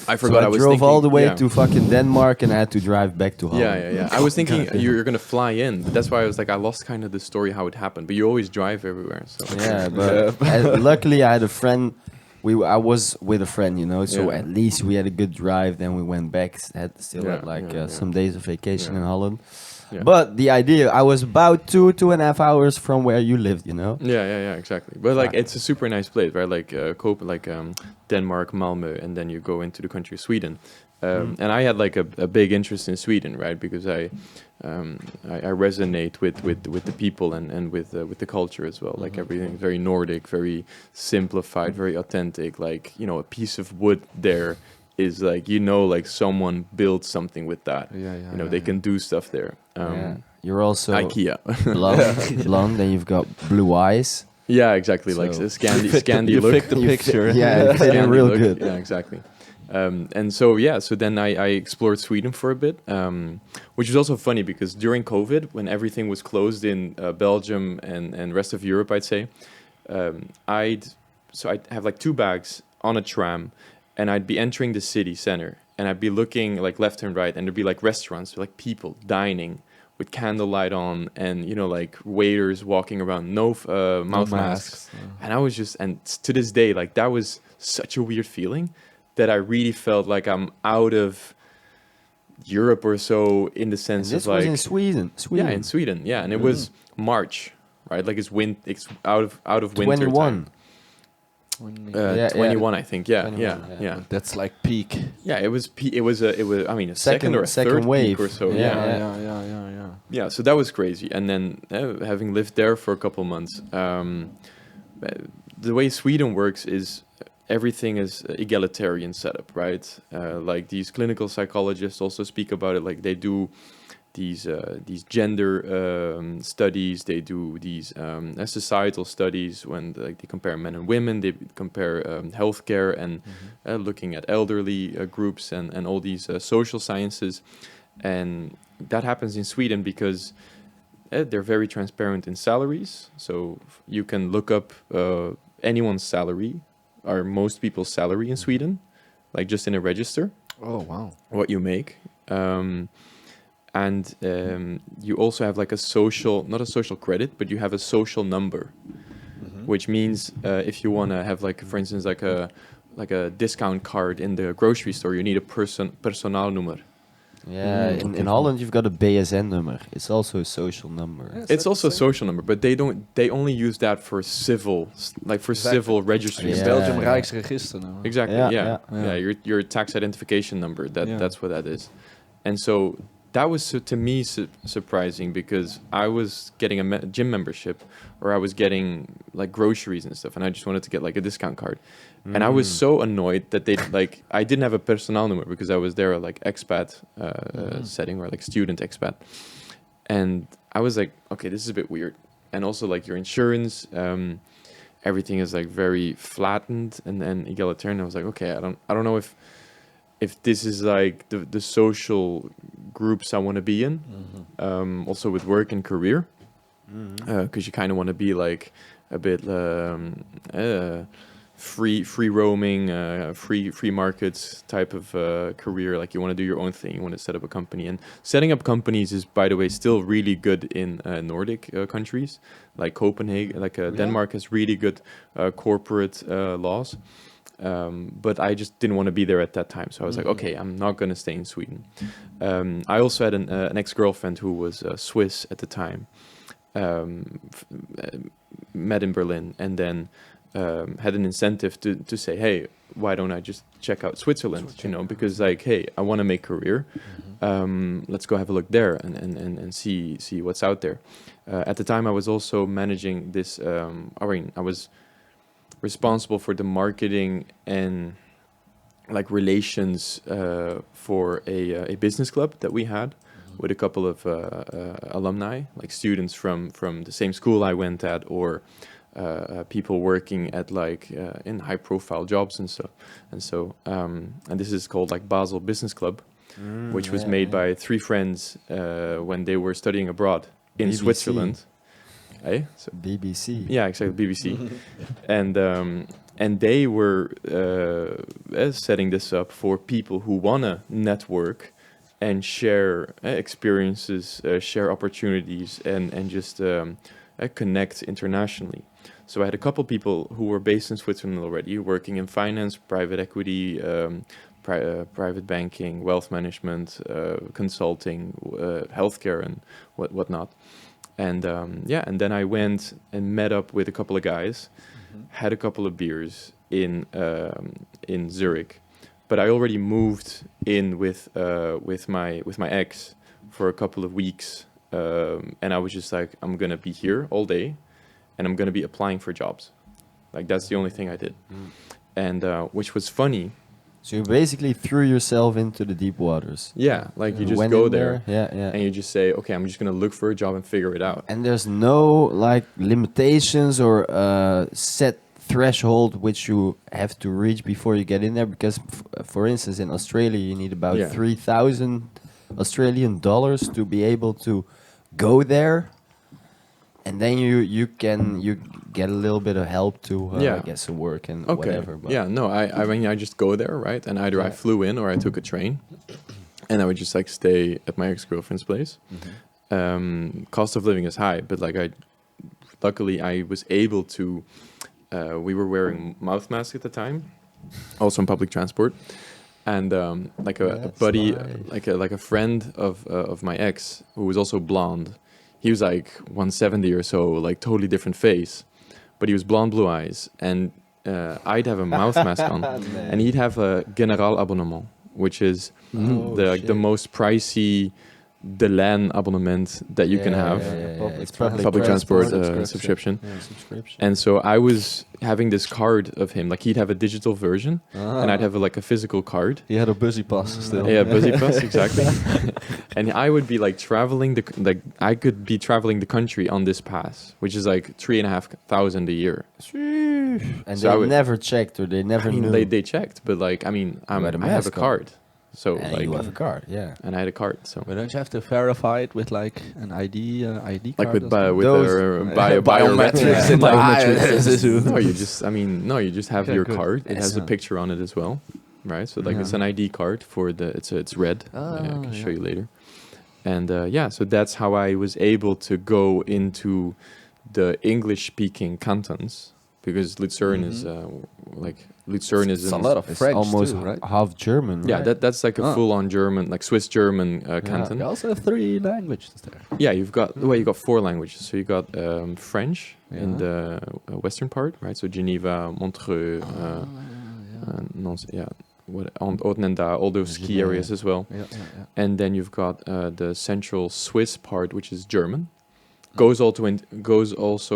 I forgot. So I drove all the way to fucking Denmark, and I had to drive back to Holland. Yeah. I was thinking you're gonna fly in, but that's why I was like, I lost kind of the story how it happened. But you always drive everywhere, so yeah. But luckily, I had a friend. I was with a friend, you know, so at least we had a good drive. Then we went back, had some days of vacation in Holland. Yeah. But the idea, I was about 2.5 hours from where you lived, you know? Yeah, exactly. But like, it's a super nice place, right? Like Denmark, Malmö, and then you go into the country of Sweden. And I had like a big interest in Sweden, right? Because I resonate with the people and with the culture as well. Like everything very Nordic, very simplified, very authentic. Like, you know, a piece of wood there is like, you know, like someone built something with that. They can do stuff there. You're also IKEA. blonde, and you've got blue eyes. Yeah, exactly. So like the Scandi look. You pick the picture. Yeah, it's real look. good. Yeah, exactly. And so then I explored Sweden for a bit, which is also funny because during COVID, when everything was closed in Belgium and rest of Europe, I'd say, I'd have like 2 bags on a tram, and I'd be entering the city center, and I'd be looking like left and right, and there'd be like restaurants, like people dining with candlelight on, and you know, like waiters walking around, no mouth masks. And I was just, and to this day, like that was such a weird feeling that I really felt like I'm out of Europe or so, in the sense This of like, was in Sweden. Yeah, in Sweden. Yeah, and it was March, right? Like it's out of winter 21. time. 21, I think. Yeah, 21, yeah. That's like peak. Yeah, it was. I mean, a second or a third wave peak or so. Yeah. Yeah, so that was crazy. And then having lived there for a couple months, the way Sweden works is everything is egalitarian setup, right? Like these clinical psychologists also speak about it. Like they do these gender studies, they do these societal studies when like they compare men and women, they compare healthcare and looking at elderly groups and all these social sciences. And that happens in Sweden because they're very transparent in salaries. So you can look up anyone's salary, or most people's salary in Sweden, like just in a register. Oh, wow. What you make. And you also have like not a social credit, but you have a social number, which means if you want to have like, for instance, like a discount card in the grocery store, you need a personaalnummer. Yeah, in Holland you've got a BSN number. It's also a social number. Yeah, it's also a social number, but they only use that for civil, like for civil registry. Yeah. Belgium Rijksregister number. Exactly. Yeah. Your tax identification number. That's what that is. And so that was to me surprising, because I was getting a gym membership, or I was getting like groceries and stuff, and I just wanted to get like a discount card. And I was so annoyed that they like, I didn't have a personaalnummer because I was there like expat setting, or like student expat. And I was like, okay, this is a bit weird. And also like your insurance, everything is like very flattened and egalitarian. I was like, okay, I don't know if this is like the social groups I want to be in, also with work and career, because you kind of want to be like a bit free roaming, free markets type of career. Like you want to do your own thing, you want to set up a company. And setting up companies is, by the way, still really good in Nordic countries like Copenhagen, like Denmark has really good corporate laws. But I just didn't want to be there at that time. So I was like, okay, I'm not going to stay in Sweden. I also had an ex-girlfriend who was Swiss at the time, met in Berlin, and then had an incentive to say, hey, why don't I just check out Switzerland? You know, because like, hey, I want to make career. Let's go have a look there and see what's out there. At the time, I was also managing this. I was responsible for the marketing and like relations for a business club that we had with a couple of alumni, like students from the same school I went at, or people working at like in high profile jobs and stuff. And this is called like Basel Business Club, which was made by 3 friends when they were studying abroad in Switzerland. Hey? So BBC. Yeah, exactly, BBC. And they were setting this up for people who want to network and share experiences, share opportunities, and just connect internationally. So I had a couple people who were based in Switzerland already, working in finance, private equity, private banking, wealth management, consulting, healthcare, and whatnot. And and then I went and met up with a couple of guys, had a couple of beers in Zurich, but I already moved in with my ex for a couple of weeks, and I was just like, I'm gonna be here all day, and I'm gonna be applying for jobs. Like that's the only thing I did, and which was funny. So you basically threw yourself into the deep waters. Yeah, like you just go there, and you just say, okay, I'm just gonna look for a job and figure it out. And there's no like limitations or set threshold which you have to reach before you get in there, because for instance in Australia you need about 3,000 Australian dollars to be able to go there, and then you get a little bit of help to get some work and whatever. But I mean I just go there, right? And either I flew in or I took a train, and I would just like stay at my ex-girlfriend's place. Cost of living is high, but like luckily I was able to. We were wearing mouth masks at the time, also in public transport, and like a buddy, nice. like a friend of my ex who was also blonde. He was like 170 or so, like totally different face, but he was blonde, blue eyes, and I'd have a mouth mask on, and he'd have a General abonnement, which is the most pricey LAN abonnement that you can have. It's public transport subscription. And so I was having this card of him, like he'd have a digital version and I'd have a physical card. He had a busy pass still. Yeah, busy pass, exactly. And I would be like traveling I could be traveling the country on this pass, which is like 3,500 a year. And so they never checked, or they never knew. They checked, but like I have a card. So and you have a card, and I had a card. So, but don't you have to verify it with like an ID card? Like with biometrics. No, you just have your card. It has a picture on it as well, right? So like it's an ID card for it's red. I can show you later. And so that's how I was able to go into the English-speaking cantons, because Lucerne is Lucerne is a lot of French, almost too, right? half German. Yeah, right? that's like a full-on German, like Swiss German canton. You also have 3 languages there. Yeah, you got 4 languages. So you got French in the western part, right? So Geneva, Montreux, Otnenda, all those ski areas as well. And then you've got the central Swiss part, which is German. Goes also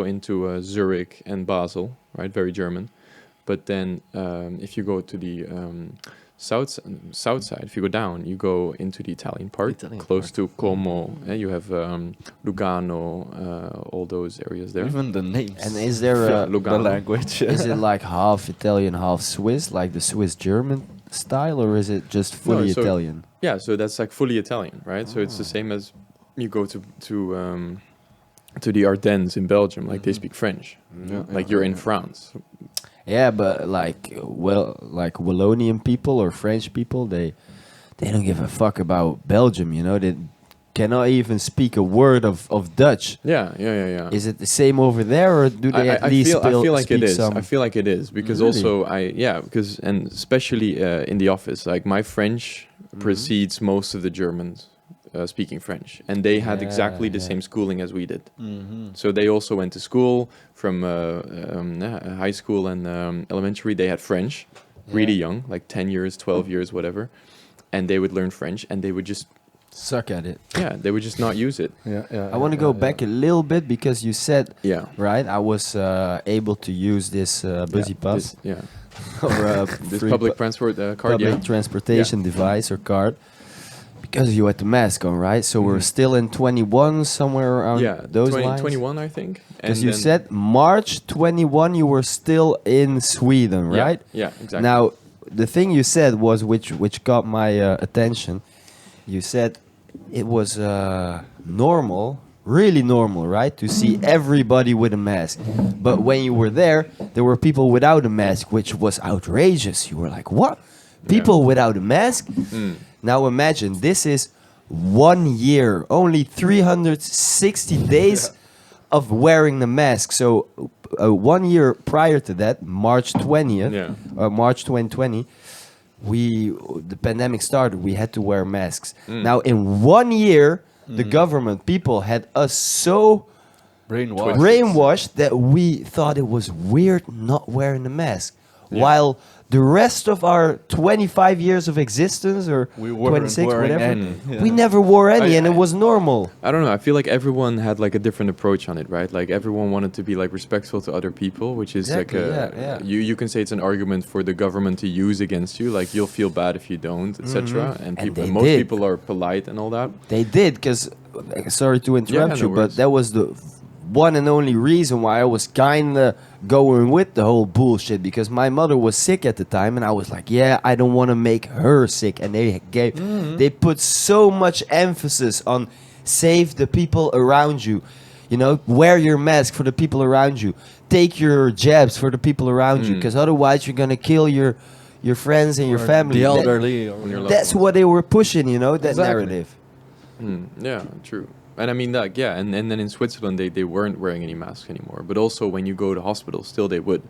into Zurich and Basel, right? Very German. But then if you go to the south side, if you go down, you go into the Italian part, close to Como. And you have Lugano, all those areas there. Even the names. And is there the language? Is it like half Italian, half Swiss, like the Swiss German style, or is it just fully Italian? Yeah, so that's like fully Italian, right? So it's the same as you go to the Ardennes in Belgium, like they speak French, like you're in France. Yeah, but like Wallonian people or French people, they don't give a fuck about Belgium, you know. They cannot even speak a word of Dutch. Yeah. Is it the same over there, or do they at least I feel like speak it is. some? I feel like it is, because Really? and especially in the office, like my French precedes most of the Germans speaking French, and they had exactly the same schooling as we did. So they also went to school from high school and elementary. They had French, really young, like 10 years, 12 years, whatever, and they would learn French, and they would just suck at it. Yeah, they would just not use it. I want to go back a little bit, because you said, right, I was able to use this busy pass. Or this public transport card, public transportation device or card. Because you had the mask on, right? So we're still in 21, somewhere around those lines? 21, I think. Because you said March 21 you were still in Sweden, right? Yeah, exactly. Now, the thing you said was, which got my attention, you said it was normal, really normal, right? To see everybody with a mask. But when you were there were people without a mask, which was outrageous. You were like, what? People without a mask? Now imagine, this is 1 year, only 360 days of wearing the mask. So 1 year prior to that, March 20th, March 2020, the pandemic started, we had to wear masks. Now, in 1 year, the government, people had us so brainwashed that we thought it was weird not wearing a mask. Yeah. While the rest of our 25 years of existence, or 26, whatever, we never wore any, and it was normal. I don't know. I feel like everyone had like a different approach on it, right? Like everyone wanted to be like respectful to other people, which is like you can say it's an argument for the government to use against you. Like you'll feel bad if you don't, etc. And most people are polite and all that. They did, because sorry to interrupt you, but that was the one and only reason why I was kind of going with the whole bullshit, because my mother was sick at the time, and I was like, yeah, I don't want to make her sick. And they put so much emphasis on save the people around you, you know, wear your mask for the people around you, take your jabs for the people around you, because otherwise you're gonna kill your friends and your family, the elderly. That's what they were pushing, you know, that narrative. Yeah, true. And I mean that, yeah, and then in Switzerland they weren't wearing any masks anymore. But also when you go to hospital, still they would,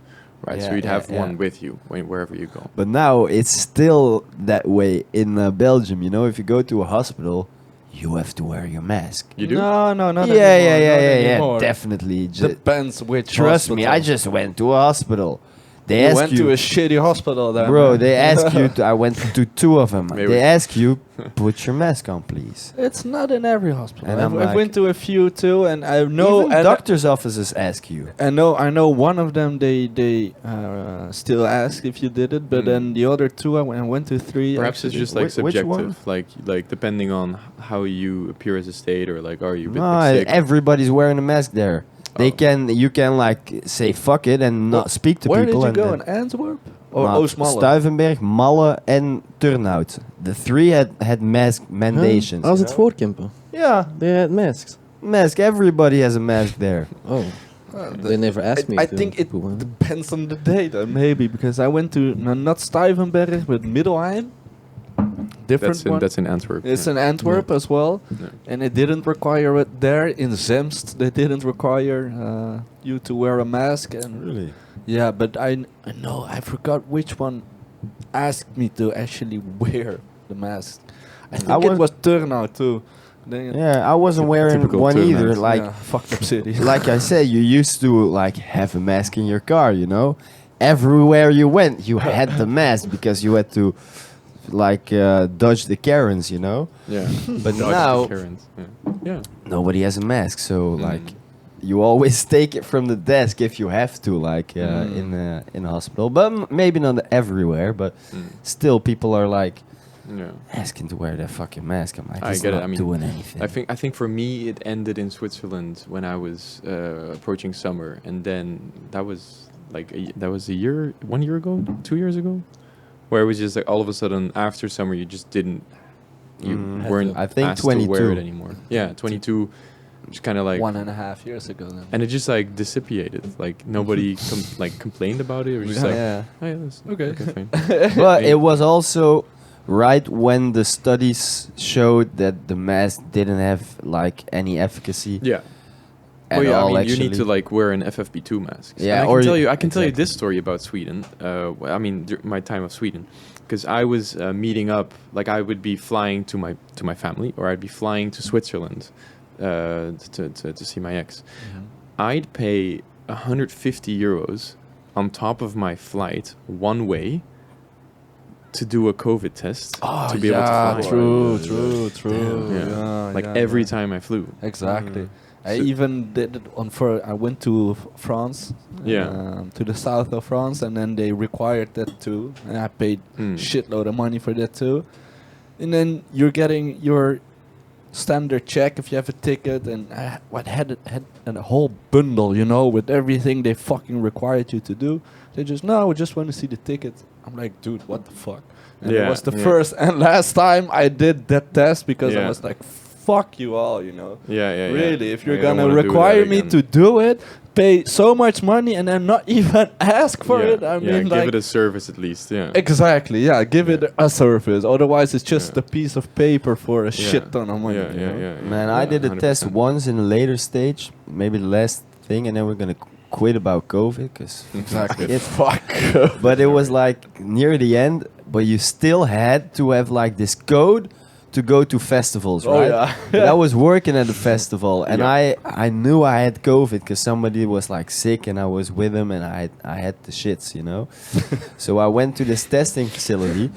right? So you'd have one with you wherever you go. But now it's still that way in Belgium. You know, if you go to a hospital, you have to wear your mask. You do? No, not anymore. Yeah, definitely. Depends which. Trust me, I just went to a hospital. They went to a shitty hospital then. Bro, they ask you I went to 2 of them. They ask you, put your mask on, please. It's not in every hospital. And I went to a few too, and I know... Even doctors' offices ask you. I know one of them, they still ask if you did it, but then the other 2, I went to 3. Perhaps it's just like subjective, like depending on how you appear as a state, or like are you a bit sick. Everybody's wearing a mask there. You can like say fuck it and not speak to people. Where did you go, in Antwerp? Or Oostmalle? Stuyvenberg, Malle and Turnhout. The 3 had mask mandations. I was at Voorkempen. Yeah. They had masks. Mask, everybody has a mask there. Oh. They never asked me. I think it depends on the day, maybe, because I went to not Stuyvenberg, but Middelheim. That's in Antwerp. It's in Antwerp as well, and it didn't require it there. In Zemst, they didn't require you to wear a mask. And really? Yeah, but I know I forgot which one asked me to actually wear the mask. I think it was Turnhout too. I wasn't wearing one either. Like fucked up city. Like I said, you used to like have a mask in your car. You know, everywhere you went, you had the mask because you had to. Like dodge the Karens, you know. Yeah. But now, nobody has a mask, so like you always take it from the desk if you have to, like in a hospital. But maybe not everywhere. But still, people are like asking to wear that fucking mask. I'm like, I get it. I mean, doing anything. I think for me, it ended in Switzerland when I was approaching summer, and then that was like a year, 1 year ago, 2 years ago. Where it was just like all of a sudden after summer you just weren't I think asked 22. to wear it anymore. Yeah, 22, just kind of like 1.5 years ago then. And it just like dissipated. Like nobody complained about it. It was just oh yeah, that's okay fine. But it was also right when the studies showed that the mask didn't have like any efficacy. Yeah. I mean, you need to like wear an FFP2 mask. Yeah, and I can tell you this story about Sweden. I mean, my time of Sweden, because I was meeting up. Like, I would be flying to my family, or I'd be flying to Switzerland to see my ex. I'd pay 150 euros on top of my flight one way to do a COVID test to be able to fly. True. Every time I flew. Exactly. I even did it I went to France, to the south of France, and then they required that too, and I paid shitload of money for that too. And then you're getting your standard check if you have a ticket, and I had a whole bundle, you know, with everything they fucking required you to do. They just, no, we just want to see the ticket. I'm like, dude, what the fuck? And it was the first and last time I did that test, because I was like, fuck you all, you know. Really, if you're gonna require me to do it, pay so much money and then not even ask for it. I mean, give it a service at least. Yeah. Exactly. Yeah, give it a service. Otherwise, it's just a piece of paper for a shit ton of money. Man, I did a 100%. Test once in a later stage, maybe the last thing, and then we're gonna quit about COVID because exactly it's fuck. But it was like near the end. but you still had to have like this code to go to festivals, right? But I was working at a festival, and I knew I had COVID because somebody was like sick, and I was with him, and I had the shits, you know. So I went to this testing facility,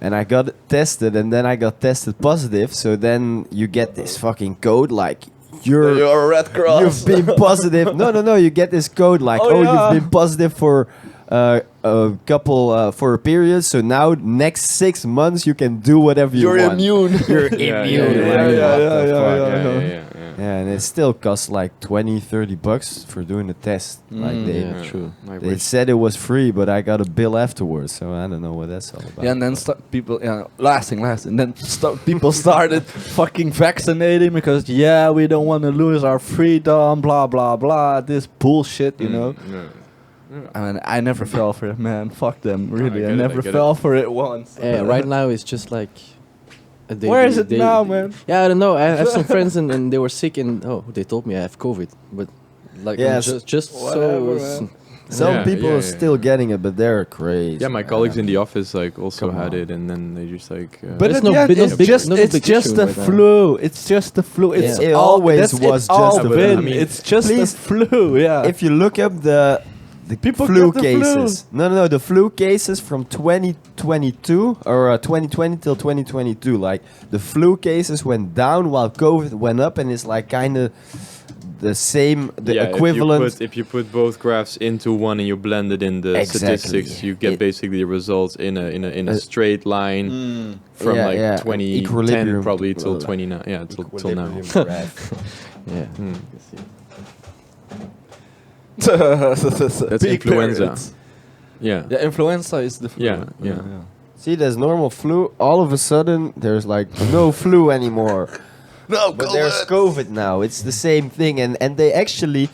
and I got tested, and then I got tested positive. So then you get this fucking code like you're a Red Cross. You've been positive. No. You get this code like you've been positive for a couple for a period. So now next 6 months you can do whatever you want. You're immune. You're immune. Yeah. Yeah, and it still costs like $20-30 for doing the test. Like they said it was free, but I got a bill afterwards, so I don't know what that's all about. Yeah, and then people, last thing, and then people started fucking vaccinating because we don't want to lose our freedom, blah blah blah. This bullshit, you know. I mean, I never fell for it, man. Fuck them, really. I never fell for it once. Yeah, right now it's just like. Where is it now, man? Yeah, I don't know. I have some friends and they were sick and they told me I have COVID, but like just whatever, so. Some people are still getting it, but they're crazy. Yeah, my colleagues in the office like also had it, and then they just like. But it's just the flu. It's just the flu. It always was just the flu. It's just the flu. Yeah. If you look up the people flu cases. No, the flu cases from 2022 or 2020 till 2022. Like the flu cases went down while COVID went up, and it's like kind of the same, equivalent. If you put both graphs into one and you blend it in the statistics, you get basically the results in a straight line from 2010 probably till 29. Yeah, till now. Yeah. That's influenza. Yeah. Yeah, influenza is the flu. Yeah. See, there's normal flu. All of a sudden, there's like no flu anymore. No, but there's COVID now. It's the same thing, and they actually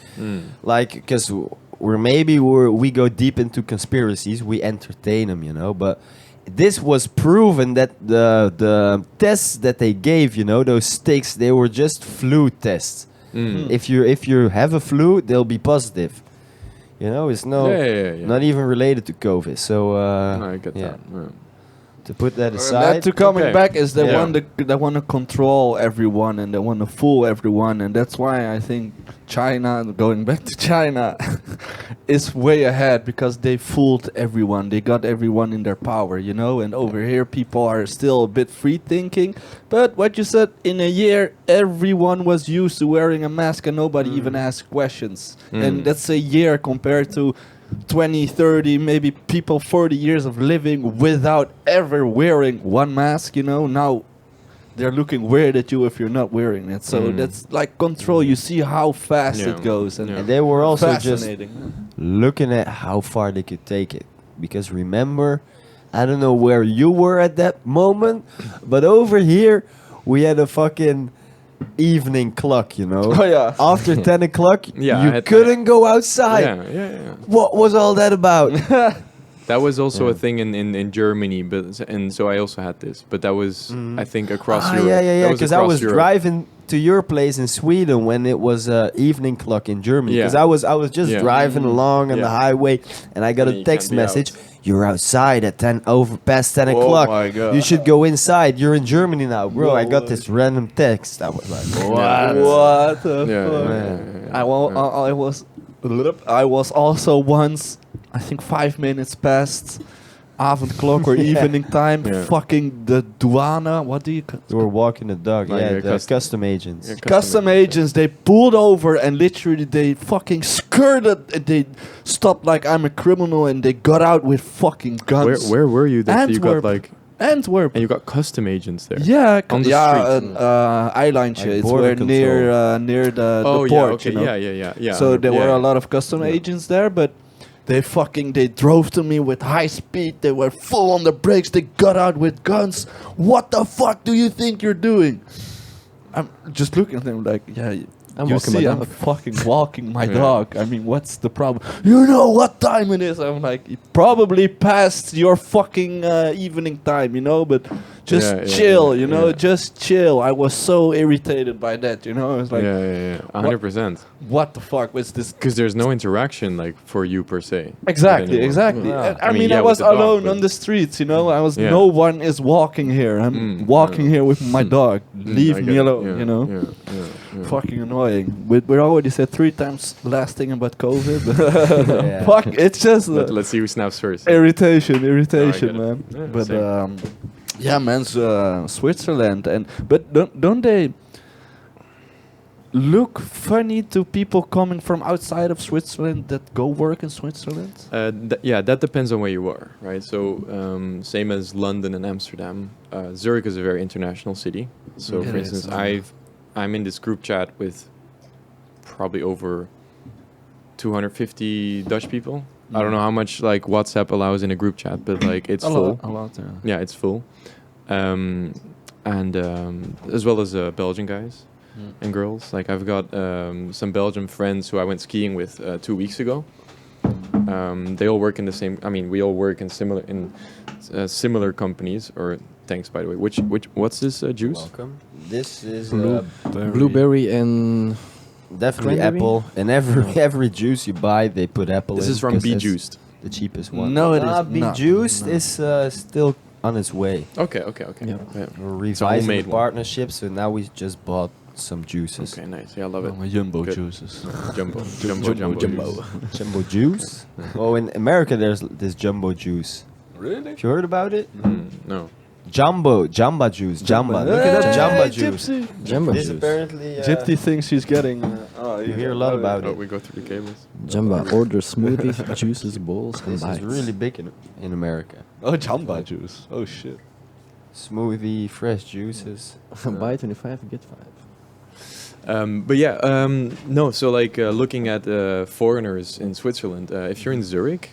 like because we go deep into conspiracies. We entertain them, you know. But this was proven that the tests that they gave, you know, those sticks, they were just flu tests. If you have a flu, they'll be positive. You know, it's not even related to COVID. So I get that. Yeah. To put that aside, coming back is they want to control everyone and they want to fool everyone, and that's why I think China, going back to China, is way ahead because they fooled everyone. They got everyone in their power, you know. And over here, people are still a bit free thinking. But what you said, in a year, everyone was used to wearing a mask and nobody even asked questions. And that's a year compared to 20, 30, maybe people 40 years of living without ever wearing one mask, you know. Now they're looking weird at you if you're not wearing it. So that's like control. You see how fast it goes. And they were also just looking at how far they could take it. Because remember, I don't know where you were at that moment, but over here we had a fucking evening clock, you know. Oh yeah. After 10 o'clock, you couldn't go outside. Yeah. What was all that about? That was also a thing in Germany, and so I also had this, but that was I think across Europe. Yeah. Because I was driving to your place in Sweden when it was evening clock in Germany. Because I was just driving along on the highway, and I got a text message. You're outside at past 10 o'clock. Oh my God. You should go inside. You're in Germany now, bro. I got this random text. I was like, what the fuck? I was also once, I think 5 minutes past avondklok or evening time, fucking the douane, what do you... You were walking the dog, the custom agents. Yeah, custom agents, they pulled over and literally they fucking skirted, and they stopped like I'm a criminal, and they got out with fucking guns. Where were you that you got like... Antwerp. And you got custom agents there? Yeah, on the street. Eilandje. It's where near the port, you know? Yeah. So there were a lot of custom agents there, but they drove to me with high speed. They were full on the brakes. They got out with guns. What the fuck do you think you're doing? I'm just looking at them like, you see, I'm fucking walking my dog. I mean, what's the problem? You know what time it is? I'm like, it probably past your fucking evening time, you know, but just chill, you know, just chill. I was so irritated by that, you know. I was like, 100%. What the fuck was this? Because there's no interaction, like, for you per se. Exactly. I mean, I was alone on the streets, you know. No one is walking here. I'm walking here with my dog. Leave me alone, you know. Fucking annoying. We already said 3 times last thing about COVID. Fuck, it's just... let's see who snaps first. Irritation, man. Yeah, but yeah, man, Switzerland. But don't they look funny to people coming from outside of Switzerland that go work in Switzerland? That depends on where you are, right? So same as London and Amsterdam, Zurich is a very international city. So for instance, I'm in this group chat with probably over 250 Dutch people. I don't know how much like WhatsApp allows in a group chat, but like it's full. A lot, yeah, it's full. And as well as Belgian guys and girls. Like I've got some Belgian friends who I went skiing with 2 weeks ago. They all work in the same. I mean, we all work in similar companies. Or thanks, by the way. What's this juice? Welcome. This is blueberry and definitely apple. And every juice you buy, they put apple. This in is from Be Juiced. The cheapest one. No, it is Be not. Juiced is still on its way. Okay. Yeah. We're revising the partnership, so now we just bought some juices. Okay, nice. Yeah, I love it. Jumbo Good. juices. Jumbo Juice. Oh, in America there's this jumbo juice. Really? Have you heard about it? No. Jamba juice. Jamba. Look it up. Jamba juice. Jamba This juice. apparently. Gypsy thinks she's getting. You hear a lot about Oh, it. we go through the cables. Jamba order smoothies, juices, bowls, and This is bites. really big in America. Oh, Jamba juice. Oh shit. Smoothie, fresh juices. Buy 25, get 5. But yeah, no. So like looking at foreigners in Switzerland, if you're in Zurich,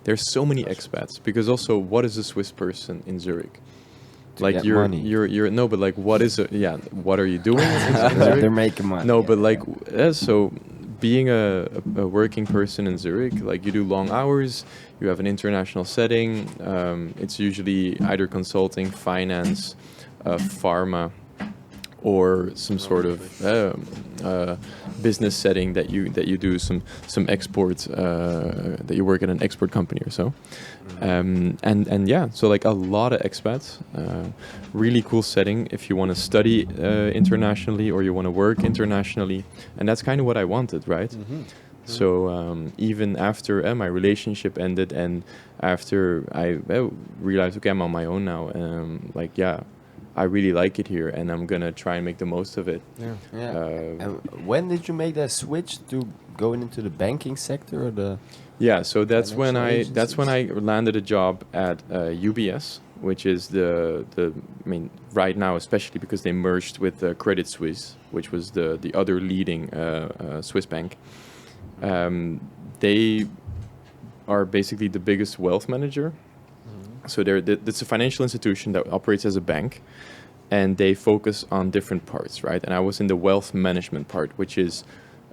there's so many expats. Because also, what is a Swiss person in Zurich? Like get you're money. you're no, but like what is it? Yeah, what are you doing in Zurich? They're making money. No, but like so being a working person in Zurich, like you do long hours, you have an international setting. It's usually either consulting, finance, pharma, or some sort of business setting that you do some exports, that you work at an export company or so. And yeah, so like a lot of expats, really cool setting if you want to study internationally or you want to work internationally, and that's kind of what I wanted, right? So even after my relationship ended and after I realized, okay, I'm on my own now, like yeah, I really like it here and I'm gonna try and make the most of it. When did you make that switch to going into the banking sector or the? Yeah, so that's when financial I landed a job at UBS, which is the I mean right now especially because they merged with Credit Suisse, which was the other leading Swiss bank. They are basically the biggest wealth manager. So it's a financial institution that operates as a bank, and they focus on different parts, right? And I was in the wealth management part, which is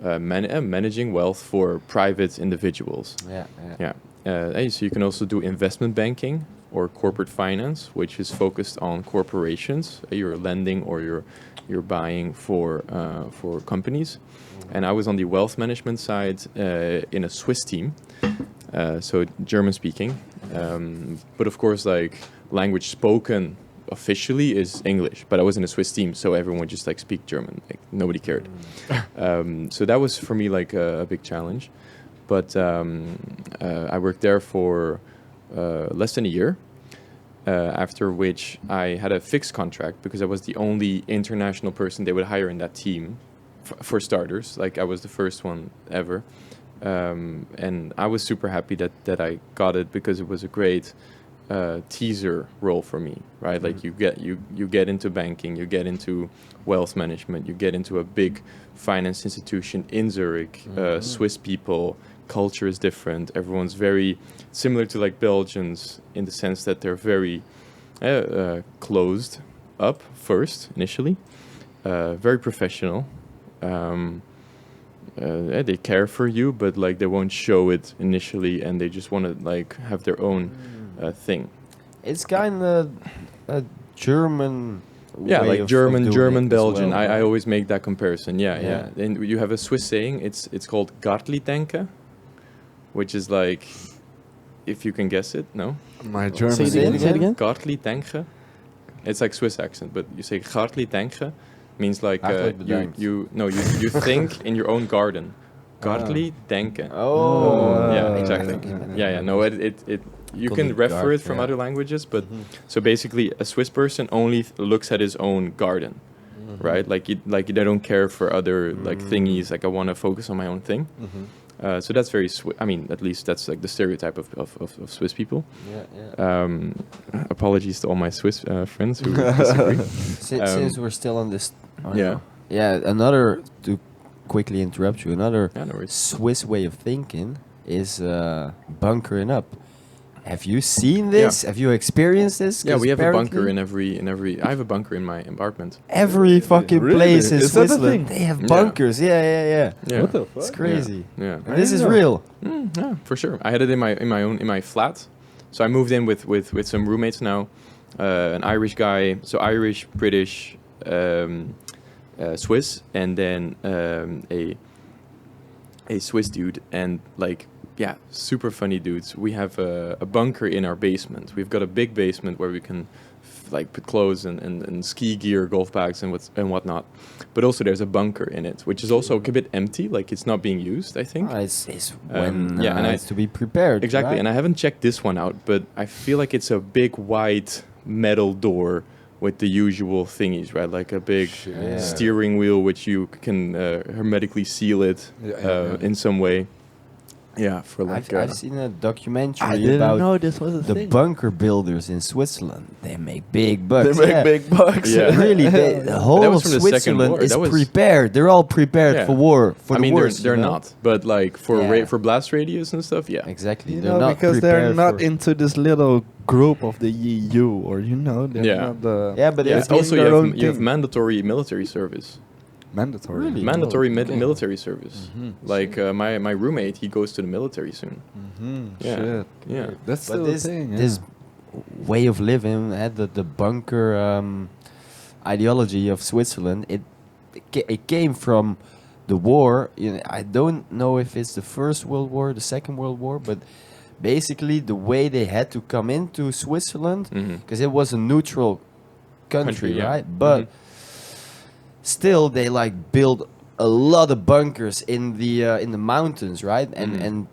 managing wealth for private individuals. So you can also do investment banking or corporate finance, which is focused on corporations. You're lending or you're buying for companies. And I was on the wealth management side in a Swiss team, so German speaking. But of course, like language spoken officially is English, but I was in a Swiss team, so everyone would just like speak German. Like nobody cared. So that was for me like a big challenge. But I worked there for less than a year. After which I had a fixed contract because I was the only international person they would hire in that team. For starters, like I was the first one ever, and I was super happy that I got it because it was a great teaser role for me, right? Like you get into banking, you get into wealth management, you get into a big finance institution in Zurich. Swiss people, culture is different. Everyone's very similar to like Belgians in the sense that they're very closed up first initially, very professional. they care for you, but like they won't show it initially, and they just want to like have their own thing. It's kind of a German. Yeah, way like of German, doing Belgian. well, I always make that comparison. Yeah, Yeah. yeah. And you have a Swiss saying. It's called Gartli-denken, which is like, if you can guess it. No. My German. Say it again. Gartli-denken. It's like Swiss accent, but you say Gartli-denken means like you think in your own garden. Gartli-denken. Oh. Yeah, exactly. Yeah. No, it you can refer it from other languages, but so basically a Swiss person only looks at his own garden, right? Like they don't care for other like thingies. Like I want to focus on my own thing. So that's very I mean, at least that's like the stereotype of Swiss people. Apologies to all my Swiss friends who disagree. Since we're still on this. Yeah. Another, to quickly interrupt you, another Yeah, no worries. Swiss way of thinking is bunkering up. Have you seen this? Yeah. Have you experienced this? Yeah, 'Cause we have a bunker apparently in every. I have a bunker in my apartment. every fucking Really? place in Is that a Switzerland. thing? They have Yeah. bunkers. Yeah. Yeah. What the fuck? It's crazy. Yeah. And this is real. Yeah, for sure. I had it in my flat. So I moved in with some roommates now. An Irish guy, so Irish, British, Swiss, and then a Swiss dude, and like super funny dudes. We have a bunker in our basement. We've got a big basement where we can like put clothes and ski gear, golf bags, and whatnot. But also there's a bunker in it, which is also a bit empty. Like it's not being used, I think. It's when and it's to be prepared. Exactly, right? and I haven't checked this one out, but I feel like it's a big white metal door with the usual thingies, right? Like a big steering wheel, which you can hermetically seal it in some way. Yeah, for like... I've seen a documentary I didn't about know this was a the thing. bunker builders in Switzerland. They make big bucks. They make big bucks. Yeah. Really, the whole That was of from the Second Switzerland War. is That was- prepared. They're all prepared Yeah. for war. I mean, worst, they're you know? not, but like for Yeah. for blast radius and stuff, yeah. Exactly. You they're know, not because they're prepared not for- into this little group of the EU, or they're Yeah. not the Yeah, but Yeah, it's also their own you have thing. mandatory military service. mandatory. Really? Mandatory okay. military service. Like my roommate, he goes to the military soon. Yeah. Shit. Yeah. That's But still this a thing. this way of living, the bunker ideology of Switzerland, it came from the war. You know, I don't know if it's the First World War, the Second World War, but basically the way they had to come into Switzerland, because it was a neutral country, yeah. right? But still, they like built a lot of bunkers in the mountains, right? And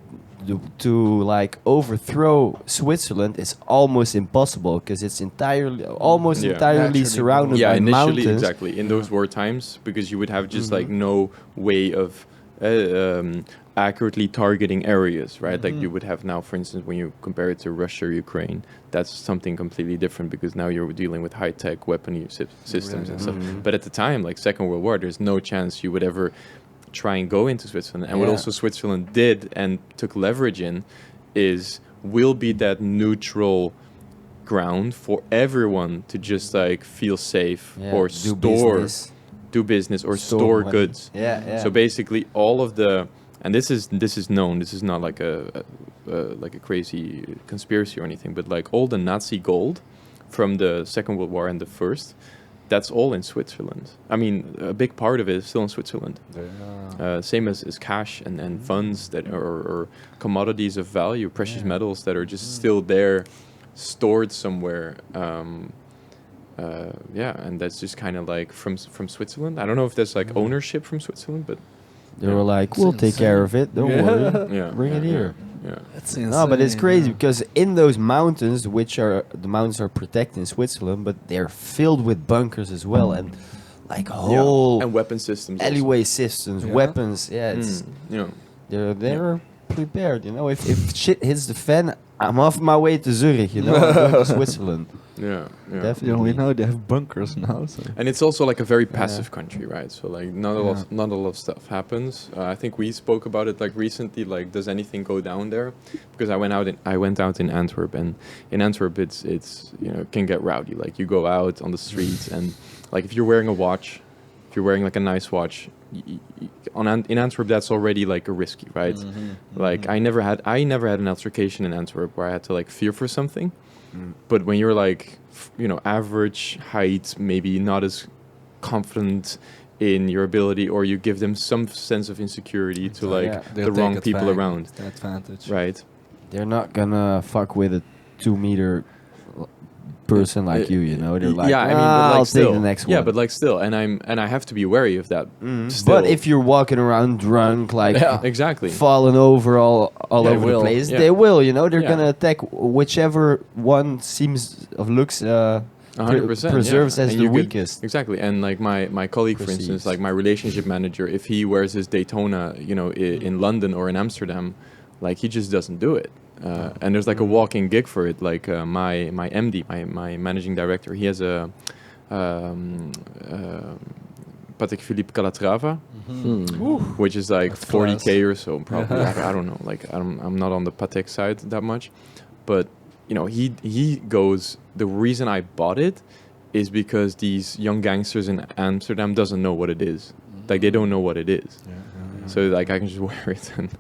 to like overthrow Switzerland is almost impossible because it's almost entirely Naturally surrounded Yeah, by initially, mountains. exactly. In those war times, because you would have just like no way of accurately targeting areas, right? Like you would have now, for instance, when you compare it to Russia or Ukraine, that's something completely different because now you're dealing with high-tech weaponry systems and stuff. But at the time, like Second World War, there's no chance you would ever try and go into Switzerland. And what also Switzerland did and took leverage in is will be that neutral ground for everyone to just like feel safe or do business or store money. goods. Yeah. So basically all of the, and this is known, this is not like a crazy conspiracy or anything, but like all the Nazi gold from the Second World War and the First, that's all in Switzerland. I mean, a big part of it is still in Switzerland. Same as cash and funds that or commodities of value, precious metals that are just still there, stored somewhere. And that's just kind of like from Switzerland. I don't know if there's like ownership from Switzerland, but They were like, we'll take care of it. Don't worry. Bring it here. Yeah. That's insane. No, but it's crazy because in those mountains, the mountains are protected in Switzerland, but they're filled with bunkers as well, and like whole and weapon systems. alleyway systems, weapons. Yeah, it's they're prepared. You know, if shit hits the fan, I'm off my way to Zurich. You know, I'm going to Switzerland. Yeah. Definitely. we know they have bunkers now. So. And it's also like a very passive country, right? So like not a lot of stuff happens. I think we spoke about it like recently. Like, does anything go down there? Because I went out in Antwerp, and in Antwerp it's it can get rowdy. Like you go out on the streets, and like if you're wearing a watch, if you're wearing like a nice watch, in Antwerp that's already like a risky, right? Like I never had an altercation in Antwerp where I had to like fear for something. But when you're like average height, maybe not as confident in your ability, or you give them some sense of insecurity to like the wrong people around. Advantage. Right. They're not gonna fuck with a 2 meter person like you, they're like, yeah, I mean, but like I'll still, take the next one. yeah, but like still, and I have to be wary of that. Still. But if you're walking around drunk, like exactly, falling over all over the place, they will, they're gonna attack whichever one looks 100% preserves as and the weakest. Exactly, and like my colleague, for instance, like my relationship manager, if he wears his Daytona, in London or in Amsterdam, like he just doesn't do it. And there's like a walking gig for it. Like my MD, my managing director, he has a Patek Philippe Calatrava, which is like 40K or so, probably. I don't know. Like I'm not on the Patek side that much, but he goes. The reason I bought it is because these young gangsters in Amsterdam doesn't know what it is. Like they don't know what it is. So like I can just wear it and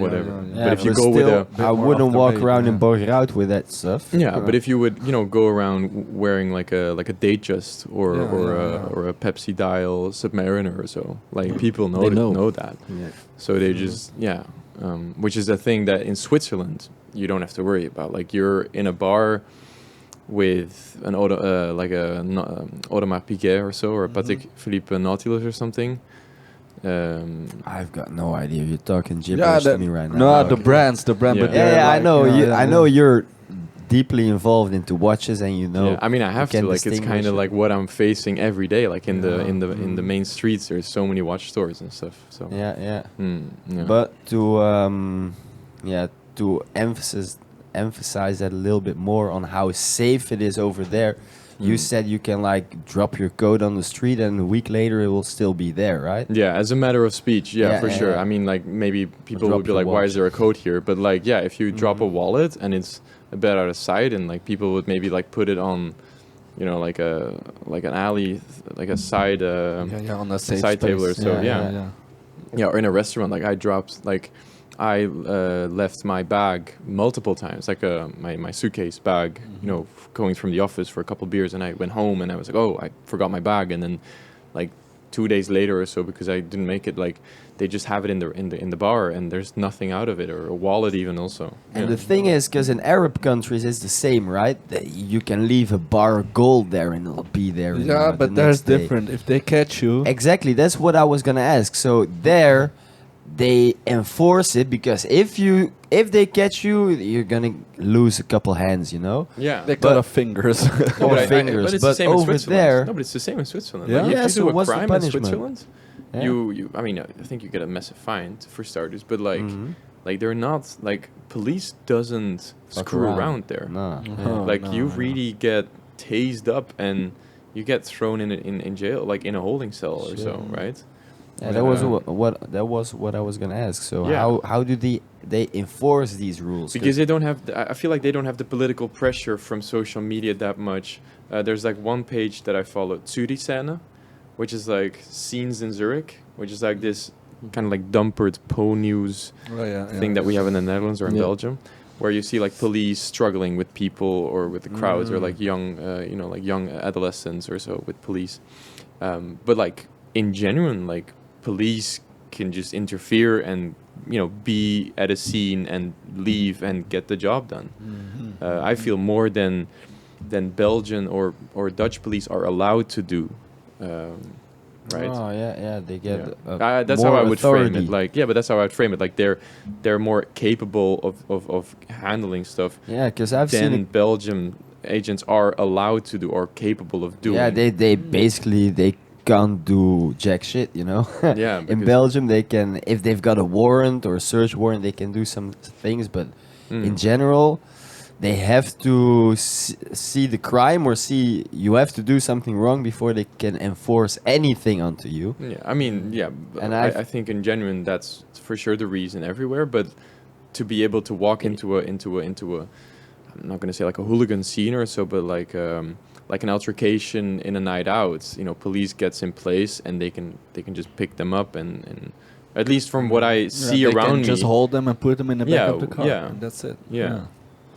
whatever. But if you go with I wouldn't walk around in Borgerhout with that stuff. Yeah, but if you would, go around wearing like a Datejust or a Pepsi Dial Submariner or so, like people know that. Yeah. So they just which is a thing that in Switzerland you don't have to worry about. Like you're in a bar with an Audemars Piguet or so, or a Patek Philippe Nautilus or something. I've got no idea. You're talking gibberish to me right now. No, the brand. But I know. I know you're deeply involved into watches, and Yeah, I mean, I have to. Like, it's kind of like what I'm facing every day. Like in the main streets, there's so many watch stores and stuff. So yeah. But to emphasize that a little bit more on how safe it is over there. You said you can like drop your coat on the street and a week later it will still be there, right? Yeah, as a matter of speech, for sure. I mean, like maybe people would be like, why is there a coat here? But like, if you drop a wallet and it's a bit out of sight, and like people would maybe like put it on, like an alley, like a side on the side table or so. Or in a restaurant, like I left my bag multiple times, like my suitcase bag, going from the office for a couple of beers, and I went home and I was like, oh, I forgot my bag, and then like 2 days later or so, because I didn't make it, like they just have it in the bar and there's nothing out of it, or a wallet even also. And the thing is, because in Arab countries it's the same, right? You can leave a bar of gold there and it'll be there. Yeah, but there's different. If they catch you, exactly. That's what I was gonna ask. So there. They enforce it because if they catch you, you're gonna lose a couple hands, Yeah, they cut off fingers. But it's the same over in Switzerland. there. No, but it's the same in Switzerland. Yeah. Like, if you do a what's the crime in punishment? Switzerland, I mean, I think you get a massive fine for starters. But like, like they're not like police doesn't screw around there. No. You really get tased up and you get thrown in jail, like in a holding cell or so, right? Yeah, that was what I was gonna ask. So how do they enforce these rules? Because they don't have. I feel like they don't have the political pressure from social media that much. There's like one page that I follow, Zürich-Szene, which is like scenes in Zurich, which is like this kind of like dumpered Po news thing that we have in the Netherlands or in Belgium, where you see like police struggling with people or with the crowds or like young, like young adolescents or so with police. But like in genuine, like police can just interfere and be at a scene and leave and get the job done. I feel more than Belgian or Dutch police are allowed to do. Right? Oh they get. That's more how I would authority. frame it. Like but that's how I would frame it. Like they're more capable of handling stuff. Yeah, because I've than seen Belgian agents are allowed to do or capable of doing. Yeah, they basically they can't do jack shit, Yeah. In Belgium, they can, if they've got a warrant or a search warrant, they can do some things, but in general, they have to see the crime or you have to do something wrong before they can enforce anything onto you. Yeah, I mean, and I think in genuine that's for sure the reason everywhere, but to be able to walk into a I'm not going to say like a hooligan scene or so, but like like an altercation in a night out, you know, police gets in place and they can just pick them up and at least from what I see around me, just hold them and put them in the back of the car. Yeah, and that's it. Yeah.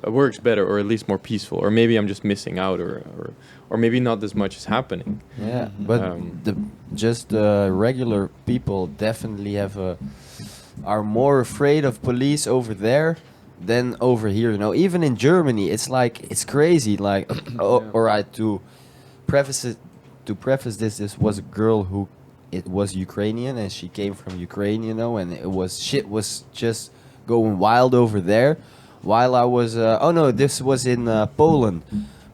It works better, or at least more peaceful, or maybe I'm just missing out, or maybe not as much is happening. Yeah, but the regular people definitely are more afraid of police over there than over here. You know, even in Germany, it's crazy. Like, all right, to preface this was a girl who it was Ukrainian and she came from Ukraine, you know, and shit was just going wild over there. While I was, this was in Poland,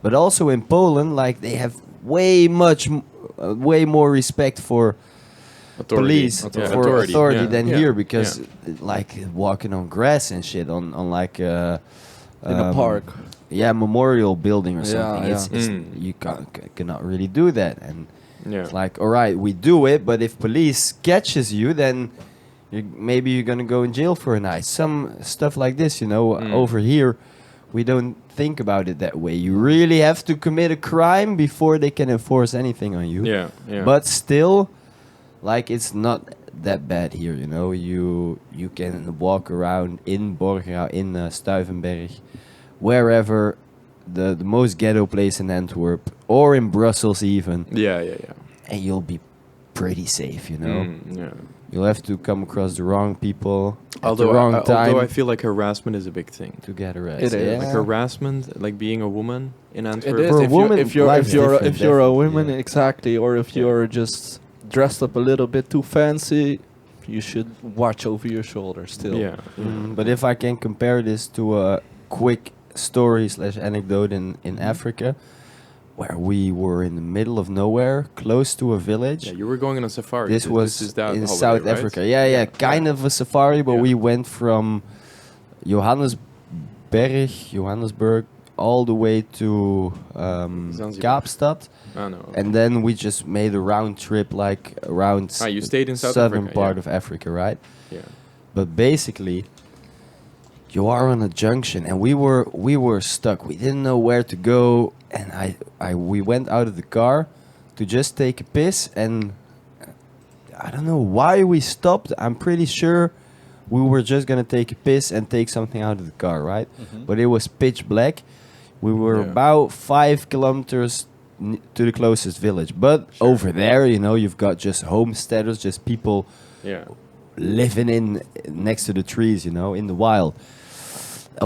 but also in Poland, like they have way more respect for police, for authority than here, because like walking on grass and shit on like in a park, memorial building or something. You cannot really do that, and it's like, all right, we do it, but if police catches you, then maybe you're gonna go in jail for a night. Some stuff like this, you know. Over here, we don't think about it that way. You really have to commit a crime before they can enforce anything on you. Yeah. But still, like, it's not that bad here, you know. You can walk around in Borga, in Stuivenberg, wherever, the most ghetto place in Antwerp, or in Brussels even. Yeah. And you'll be pretty safe, you know. You'll have to come across the wrong people at the wrong time. Although I feel like harassment is a big thing. To get arrested. It is. Like harassment, like being a woman in Antwerp. It is. For a woman, if you're a woman, exactly, or if you're just dressed up a little bit too fancy, you should watch over your shoulder still. Yeah. But if I can compare this to a quick story / anecdote in Africa, where we were in the middle of nowhere, close to a village. Yeah, you were going on a safari. This was in holiday, South right? Africa. Yeah, kind of a safari, but we went from Johannesburg, all the way to Kaapstad. Oh, no. And then we just made a round trip, like around you stayed in South southern Africa, part of Africa, right? Yeah. But basically, you are on a junction, and we were stuck. We didn't know where to go, and we went out of the car to just take a piss, and I don't know why we stopped. I'm pretty sure we were just gonna take a piss and take something out of the car, right? But it was pitch black. We were about 5 kilometers to the closest village, but over there, you know, you've got just homesteaders, just people living in next to the trees, you know, in the wild.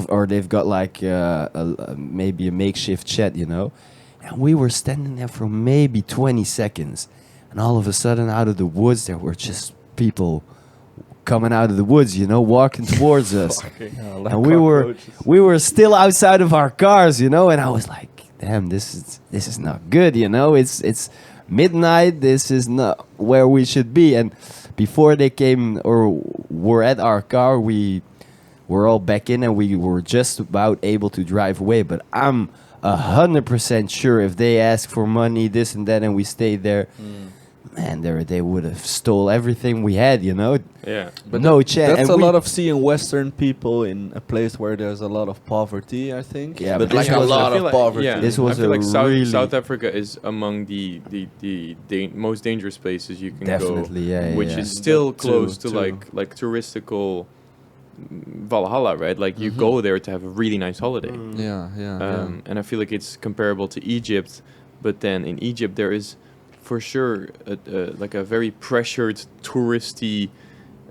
Or they've got like maybe a makeshift shed, you know. And we were standing there for maybe 20 seconds. And all of a sudden, out of the woods, there were just people coming out of the woods, you know, walking towards us. Like and we were still outside of our cars, you know. And I was like, damn, this is not good, you know. It's midnight. This is not where we should be. And before they came or were at our car, we're all back in, and we were just about able to drive away. But I'm 100% sure if they asked for money, this and that, and we stayed there, man, they would have stole everything we had, you know. Yeah. But no chance. That's a lot of seeing Western people in a place where there's a lot of poverty, I think. Yeah, but but like a lot of poverty. Yeah, this was I feel like really South Africa is among the most dangerous places you can definitely, go, which is still close to like touristical Valhalla, right? Like you go there to have a really nice holiday. And I feel like it's comparable to Egypt, but then in Egypt there is for sure like a very pressured touristy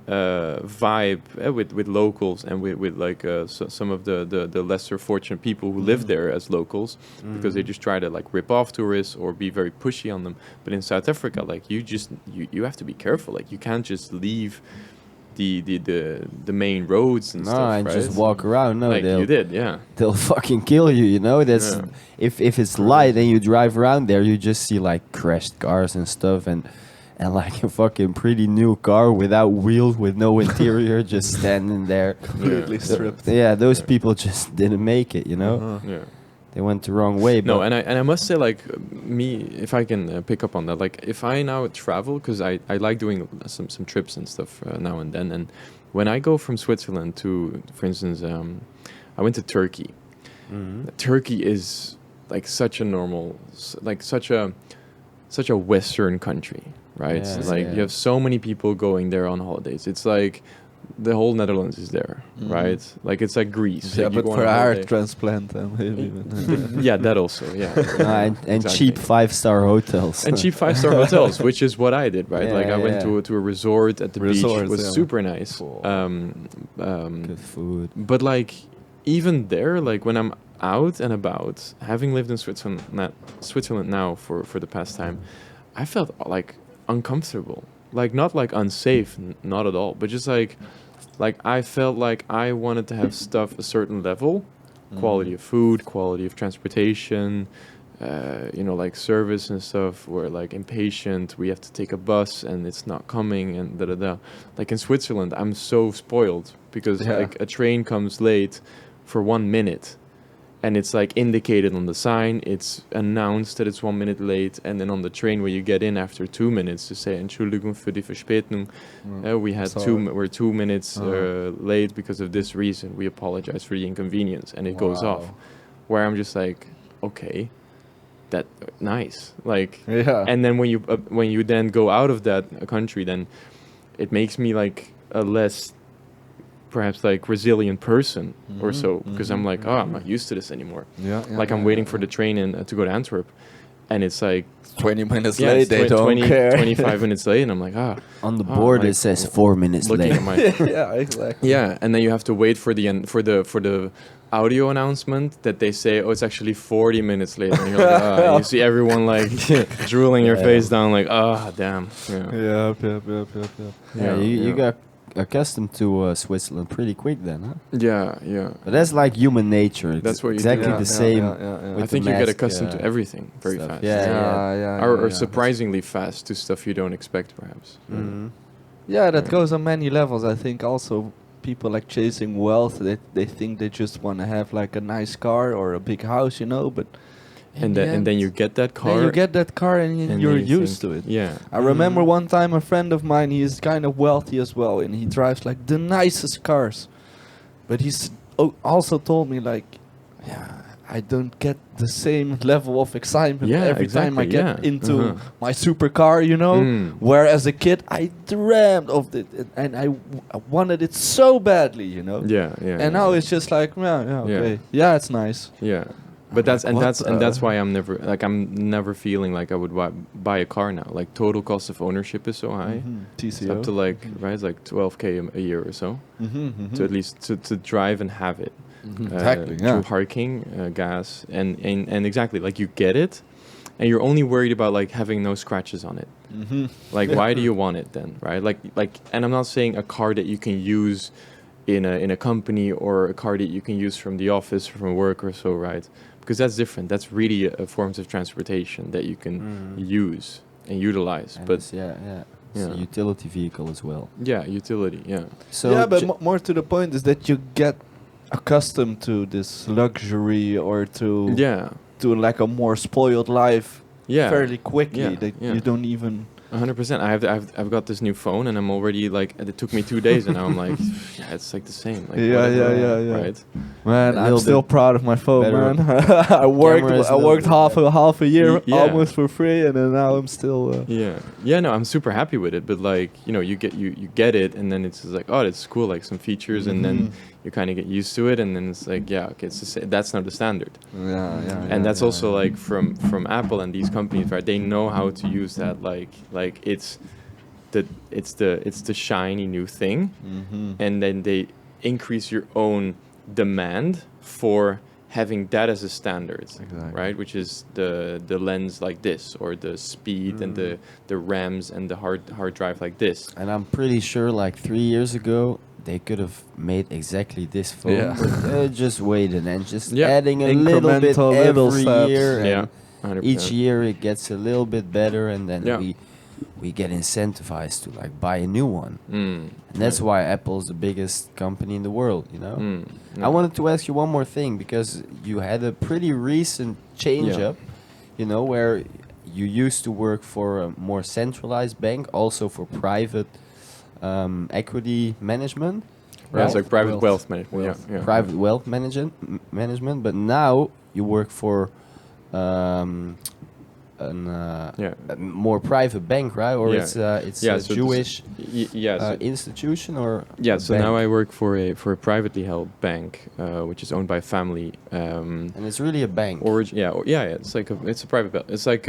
vibe with locals and with like some of the lesser fortunate people who live there as locals, because they just try to like rip off tourists or be very pushy on them. But in South Africa, like you have to be careful. Like you can't just leave the main roads and stuff, and right? just walk around. No, like you did, they'll fucking kill you, you know. That's if it's light and you drive around there, you just see like crashed cars and stuff, and like a fucking pretty new car without wheels, with no interior, just standing there, completely stripped. Those people just didn't make it, you know. They went the wrong way. No, and I must say, like, me, if I can pick up on that, like, if I now travel, because I like doing some trips and stuff now and then, and when I go from Switzerland to, for instance, I went to Turkey. Turkey is like such a normal, such a Western country, right? Like you have so many people going there on holidays. It's like the whole Netherlands is there, right? Like it's like Greece. Yeah, like you but go for on a heart holiday. transplant, Yeah, that also. Yeah, and exactly. cheap 5-star hotels. And cheap 5-star hotels, which is what I did, right? Yeah, like I went to a resort at the beach. It was super nice. Cool. Good food. But like even there, like when I'm out and about, having lived in Switzerland now for the past time, I felt like uncomfortable. Like not like unsafe, not at all, but just like I felt like I wanted to have stuff a certain level, quality of food, quality of transportation, like service and stuff. We're like impatient. We have to take a bus and it's not coming and da da da. Like in Switzerland, I'm so spoiled because like a train comes late for 1 minute. And it's like indicated on the sign. It's announced that it's 1 minute late, and then on the train where you get in after 2 minutes to say "Entschuldigung für die Verspätung." We're 2 minutes late because of this reason. We apologize for the inconvenience, and it goes off. Where I'm just like, okay, that nice, like, And then when you then go out of that country, then it makes me like a less, perhaps like resilient person or so, because I'm like, I'm not used to this anymore. I'm waiting for the train to go to Antwerp, and it's like 20 minutes late. They don't 20, care. 25 minutes late, and I'm like, on the board it says 4 minutes late. At my Yeah, exactly. Yeah, and then you have to wait for the audio announcement that they say, it's actually 40 minutes late, and you're like, you see everyone like drooling your face down, like, damn. You got accustomed to Switzerland pretty quick then, huh? Yeah. But that's like human nature. That's what you exactly do. the same. I think you get accustomed to everything very stuff. fast. Or surprisingly fast to stuff you don't expect, perhaps. Yeah, that goes on many levels. I think also people like chasing wealth. They think they just want to have like a nice car or a big house, but. And then you get that car. Then you get that car and you're used to it. Yeah. I remember one time a friend of mine, he is kind of wealthy as well, and he drives like the nicest cars. But he's also told me like, I don't get the same level of excitement every time I get into my supercar, Where as a kid I dreamt of it and I wanted it so badly, Yeah. And now it's just like, okay. Yeah, it's nice. Yeah. But that's why I'm never feeling like I would buy a car now. Like total cost of ownership is so high. TCO. It's up to it's like 12K a year or so. To at least to drive and have it. Exactly. Through parking, gas, and exactly like you get it, and you're only worried about like having no scratches on it. Like why do you want it then, right? Like, and I'm not saying a car that you can use in a company or a car that you can use from the office or from work or so, right? Because that's different. That's really forms of transportation that you can use and utilize. And but it's a utility vehicle as well. Yeah, utility. Yeah. So but more to the point is that you get accustomed to this luxury or to like a more spoiled life fairly quickly. You don't even. 100%. I've got this new phone and I'm already like, it took me 2 days and now I'm like, it's like the same. Like, right? Man, I'm still proud of my phone, man. I worked half a year almost for free, and then now I'm still. No, I'm super happy with it. But like, you get it, and then it's just like, it's cool, like some features, and then you kind of get used to it, and then it's like, okay, that's not the standard. And that's also like from Apple and these companies, right? They know how to use that, like it's the shiny new thing, and then they increase your own demand for having that as a standard, right? Which is the lens like this, or the speed and the RAMs and the hard drive like this. And I'm pretty sure like 3 years ago they could have made exactly this phone, but just waited and just adding a little bit every year. And each year it gets a little bit better, and then we get incentivized to like buy a new one. And that's why Apple's the biggest company in the world, I wanted to ask you one more thing, because you had a pretty recent change up, where you used to work for a more centralized bank, also for private equity management. Right? It's like private wealth management. Private wealth management, but now you work for a more private bank, right? Or it's a so Jewish so institution, or so now I work for a prively held bank, which is owned by a family. And it's really a bank. It's like it's a private bank. It's like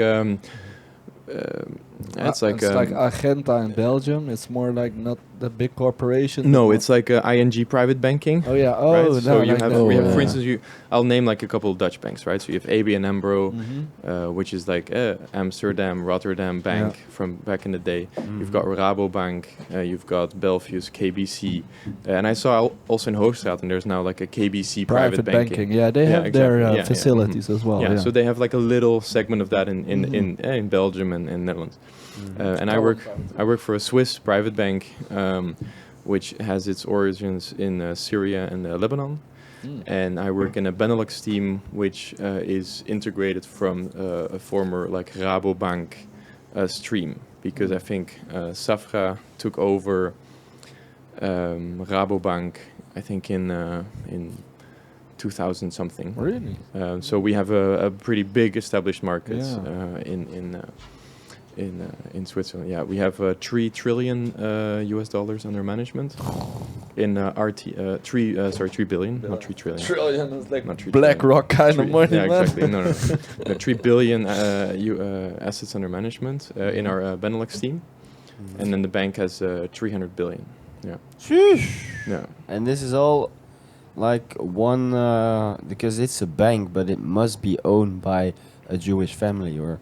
it's like Argenta in Belgium. It's more like not the big corporation. No, it's like ING private banking. Oh yeah. Oh, right? no, So you like have that. we have, for instance, I'll name like a couple of Dutch banks, right? So you have ABN AMRO, which is like Amsterdam, Rotterdam bank from back in the day. You've got Rabobank, you've got Belfius, KBC, and I saw also in Hoogstraat, and there's now like a KBC private banking. Yeah, they have their facilities as well. Yeah, so they have like a little segment of that in Belgium and in Netherlands. And I work for a Swiss private bank, which has its origins in Syria and Lebanon. And I work in a Benelux team, which is integrated from a former like Rabobank stream, because I think Safra took over Rabobank, I think in 2000 something. Really? So we have a pretty big established market in Switzerland. Yeah, we have $3 trillion US dollars under management. In 3 billion, not 3 trillion. Trillion is like Not 3 BlackRock kind of money. Yeah, man. exactly. No. 3 billion assets under management in our Benelux team, and then the bank has 300 billion. Yeah. Sheesh. Yeah. And this is all like one because it's a bank, but it must be owned by a Jewish family, or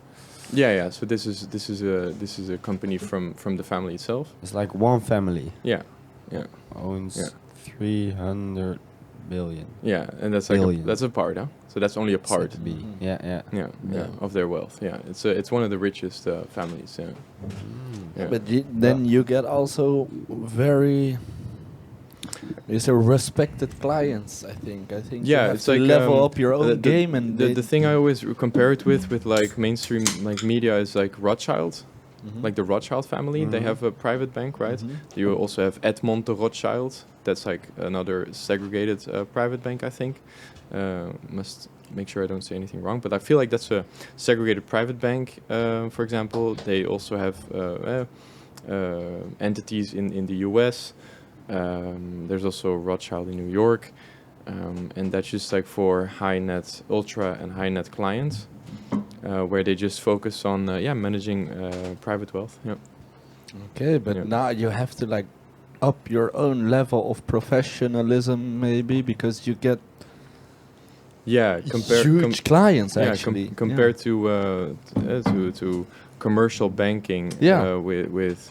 Yeah. So this is a company from the family itself. it's like one family Yeah. owns 300 billion. Yeah, and that's like Billion. that's a part, huh? So that's only a part. Said to be. Yeah, of their wealth. Yeah, it's one of the richest families. Yeah. Yeah. But then you get also very respected clients. I think you Yeah, have it's to like level up your own the game, and the thing I always compare it with like mainstream like media is like Rothschild, like the Rothschild family. They have a private bank, right? You also have Edmond de Rothschild. That's like another segregated private bank, I think. Must make sure I don't say anything wrong, but I feel like that's a segregated private bank. For example, they also have entities in the US. There's also Rothschild in New York, and that's just like for ultra and high net clients, where they just focus on managing private wealth. Yeah. Okay, but now you have to like up your own level of professionalism, maybe, because you get huge clients actually. Compared to commercial banking with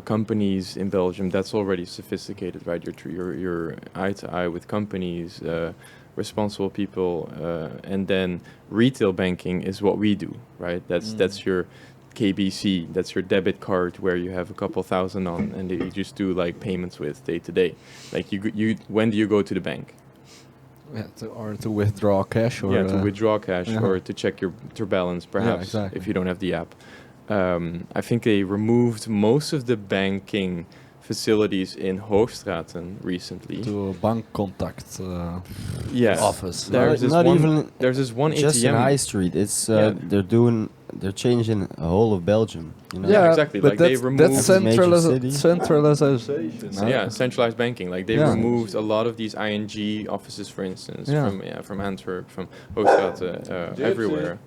companies in Belgium, that's already sophisticated, right? You're eye to eye with companies, responsible people, and then retail banking is what we do, right? That's your KBC, that's your debit card where you have a couple thousand on, and you just do like payments with day to day. Like you when do you go to the bank? To withdraw cash, or to withdraw cash, or to check your balance, perhaps, if you don't have the app. I think they removed most of the banking facilities in Hoogstraten recently. To a bankcontact office. There's this one just ATM in High Street. It's they're changing the whole of Belgium. You know? Yeah, exactly. But like they removed centralization. Centralized banking. Like they removed a lot of these ING offices, for instance, from Antwerp, from Hoogstraten, everywhere,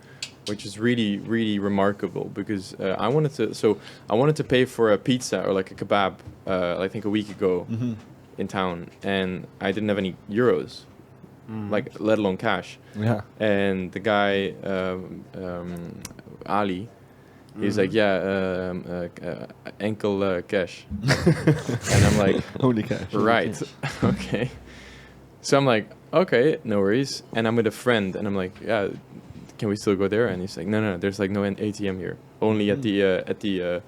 which is really, really remarkable, because I wanted to pay for a pizza or like a kebab, I think a week ago in town, and I didn't have any euros, like let alone cash. Yeah. And the guy, Ali, he's like, enkel cash. And I'm like, only cash. Right. Okay. So I'm like, okay, no worries. And I'm with a friend, and I'm like, yeah, can we still go there? And he's like, no, there's like no ATM here. Only at the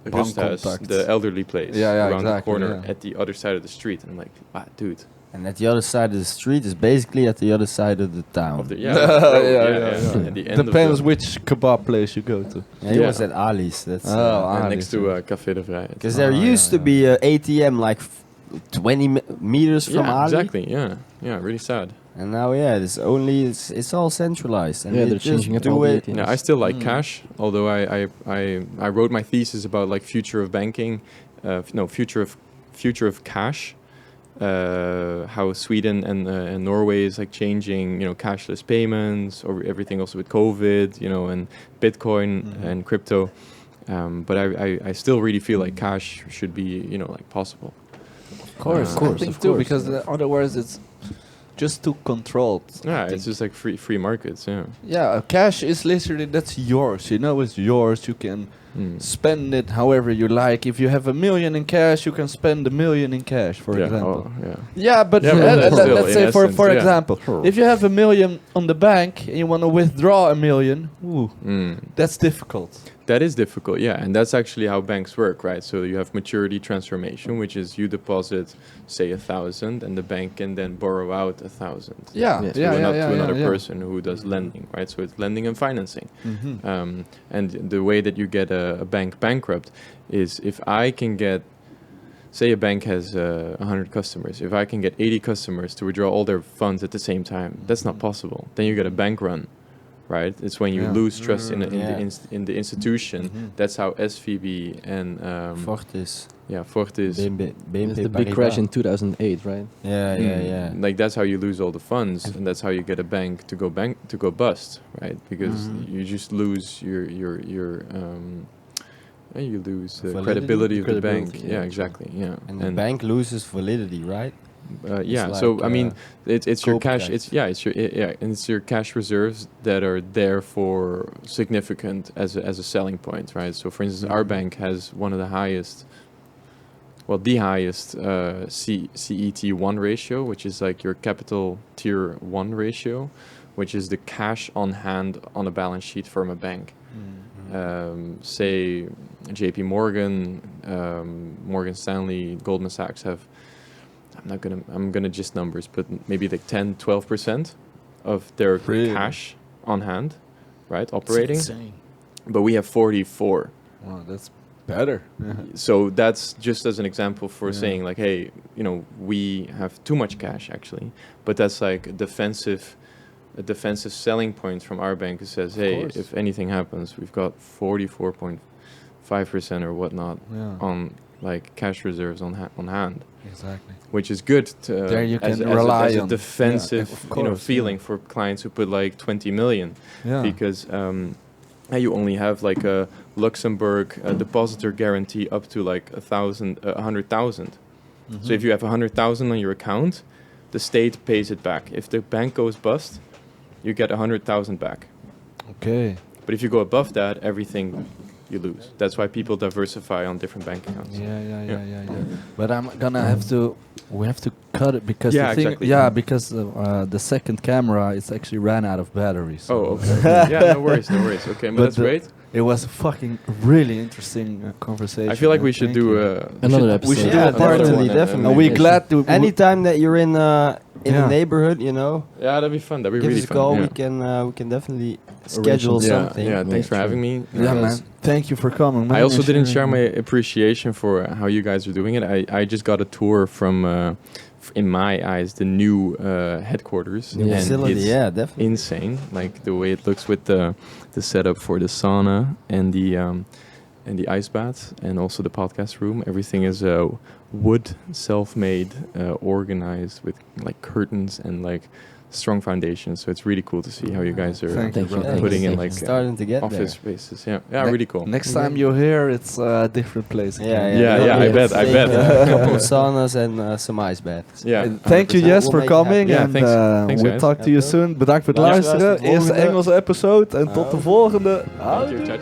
Gusthaus, the elderly place, around the corner at the other side of the street. And I'm like, wow, dude. And at the other side of the street is basically at the other side of the town. At the end depends which kebab place you go to. Yeah, he was at Ali's. That's next to Café de Vrijheid. Because there used to be an ATM like 20 meters from Ali. Exactly. Yeah, really sad. And now, it's all centralized. And they're changing it all the 18. Yeah, I still like cash, although I wrote my thesis about like future of banking, future of cash, how Sweden and Norway is like changing, cashless payments or everything also with COVID, and Bitcoin and crypto. But I still really feel like cash should be, like possible. Of course, I think too, because otherwise it's just too controlled. Yeah, it's just like free markets. Yeah. Yeah, cash is literally that's yours. It's yours. You can spend it however you like. If you have $1 million in cash, you can spend $1 million in cash, for example. Oh, yeah. Yeah, but let's say for example, if you have $1 million on the bank and you want to withdraw $1 million, that's difficult. That is difficult, yeah, and that's actually how banks work, right? So you have maturity transformation, which is you deposit, say, 1,000, and the bank can then borrow out 1,000. To another person who does lending, right? So it's lending and financing. And the way that you get a bank bankrupt is if I can get, say, a bank has 100 customers. If I can get 80 customers to withdraw all their funds at the same time, that's not possible. Then you get a bank run. Right, it's when you lose trust in the institution. That's how SVB and Fortis. Yeah, Fortis. It's the big crash in 2008, right? Yeah. Like that's how you lose all the funds, and that's how you get a bank to go bust, right? Because you just lose your you lose the credibility of the bank. Yeah, exactly. Yeah, and the bank loses validity, right? So I mean, it's your cash. It's your cash reserves that are there for significant as a selling point, right? So, for instance, our bank has one of the highest, the highest CET1 ratio, which is like your capital tier 1 ratio, which is the cash on hand on a balance sheet from a bank. Say, J.P. Morgan, Morgan Stanley, Goldman Sachs have. I'm gonna just numbers, but maybe like 10-12% of their cash on hand, right? Operating. That's insane. But we have 44. Wow, that's better. So that's just as an example for saying like, hey, we have too much cash actually, but that's like a defensive selling point from our bank who says, hey, if anything happens, we've got 44.5% or whatnot on like cash reserves on hand. Exactly. Which is good to there you can rely as on a defensive feeling for clients who put like 20 million because you only have like a Luxembourg depositor guarantee up to like 100,000. So if you have 100,000 on your account, the state pays it back. If the bank goes bust, you get 100,000 back. Okay. But if you go above that, everything you lose. That's why people diversify on different bank accounts. Yeah. But I'm gonna we have to cut it because because the second camera is actually ran out of batteries. So. Oh, okay. No worries. Okay, but that's great. It was a fucking really interesting conversation. I feel like we should do another episode. We should do a part two. Definitely. Are we glad to? Anytime that you're in the neighborhood, Yeah, that'd be fun. That'd be really fun. Give us a call. We can definitely schedule something. Yeah, thanks for having me. Yeah, man. Thank you for coming, man. I also didn't share my appreciation for how you guys are doing it. I just got a tour from, in my eyes, the new headquarters. New facility, definitely. Insane. Like the way it looks with the setup for the sauna and the ice bath and also the podcast room. Everything is wood, self-made, organized with like curtains and like strong foundations. So it's really cool to see how you guys are putting in like starting to get office spaces. Yeah, really cool. Next time you're here, it's a different place. Yeah. I bet. A couple of saunas and some ice baths. Yeah. Thank you, Jess, for coming. Yeah, and thanks, we'll talk to you soon. Bedankt voor het luisteren. Eerste Engelse episode. En tot de volgende. Thank you. Ciao.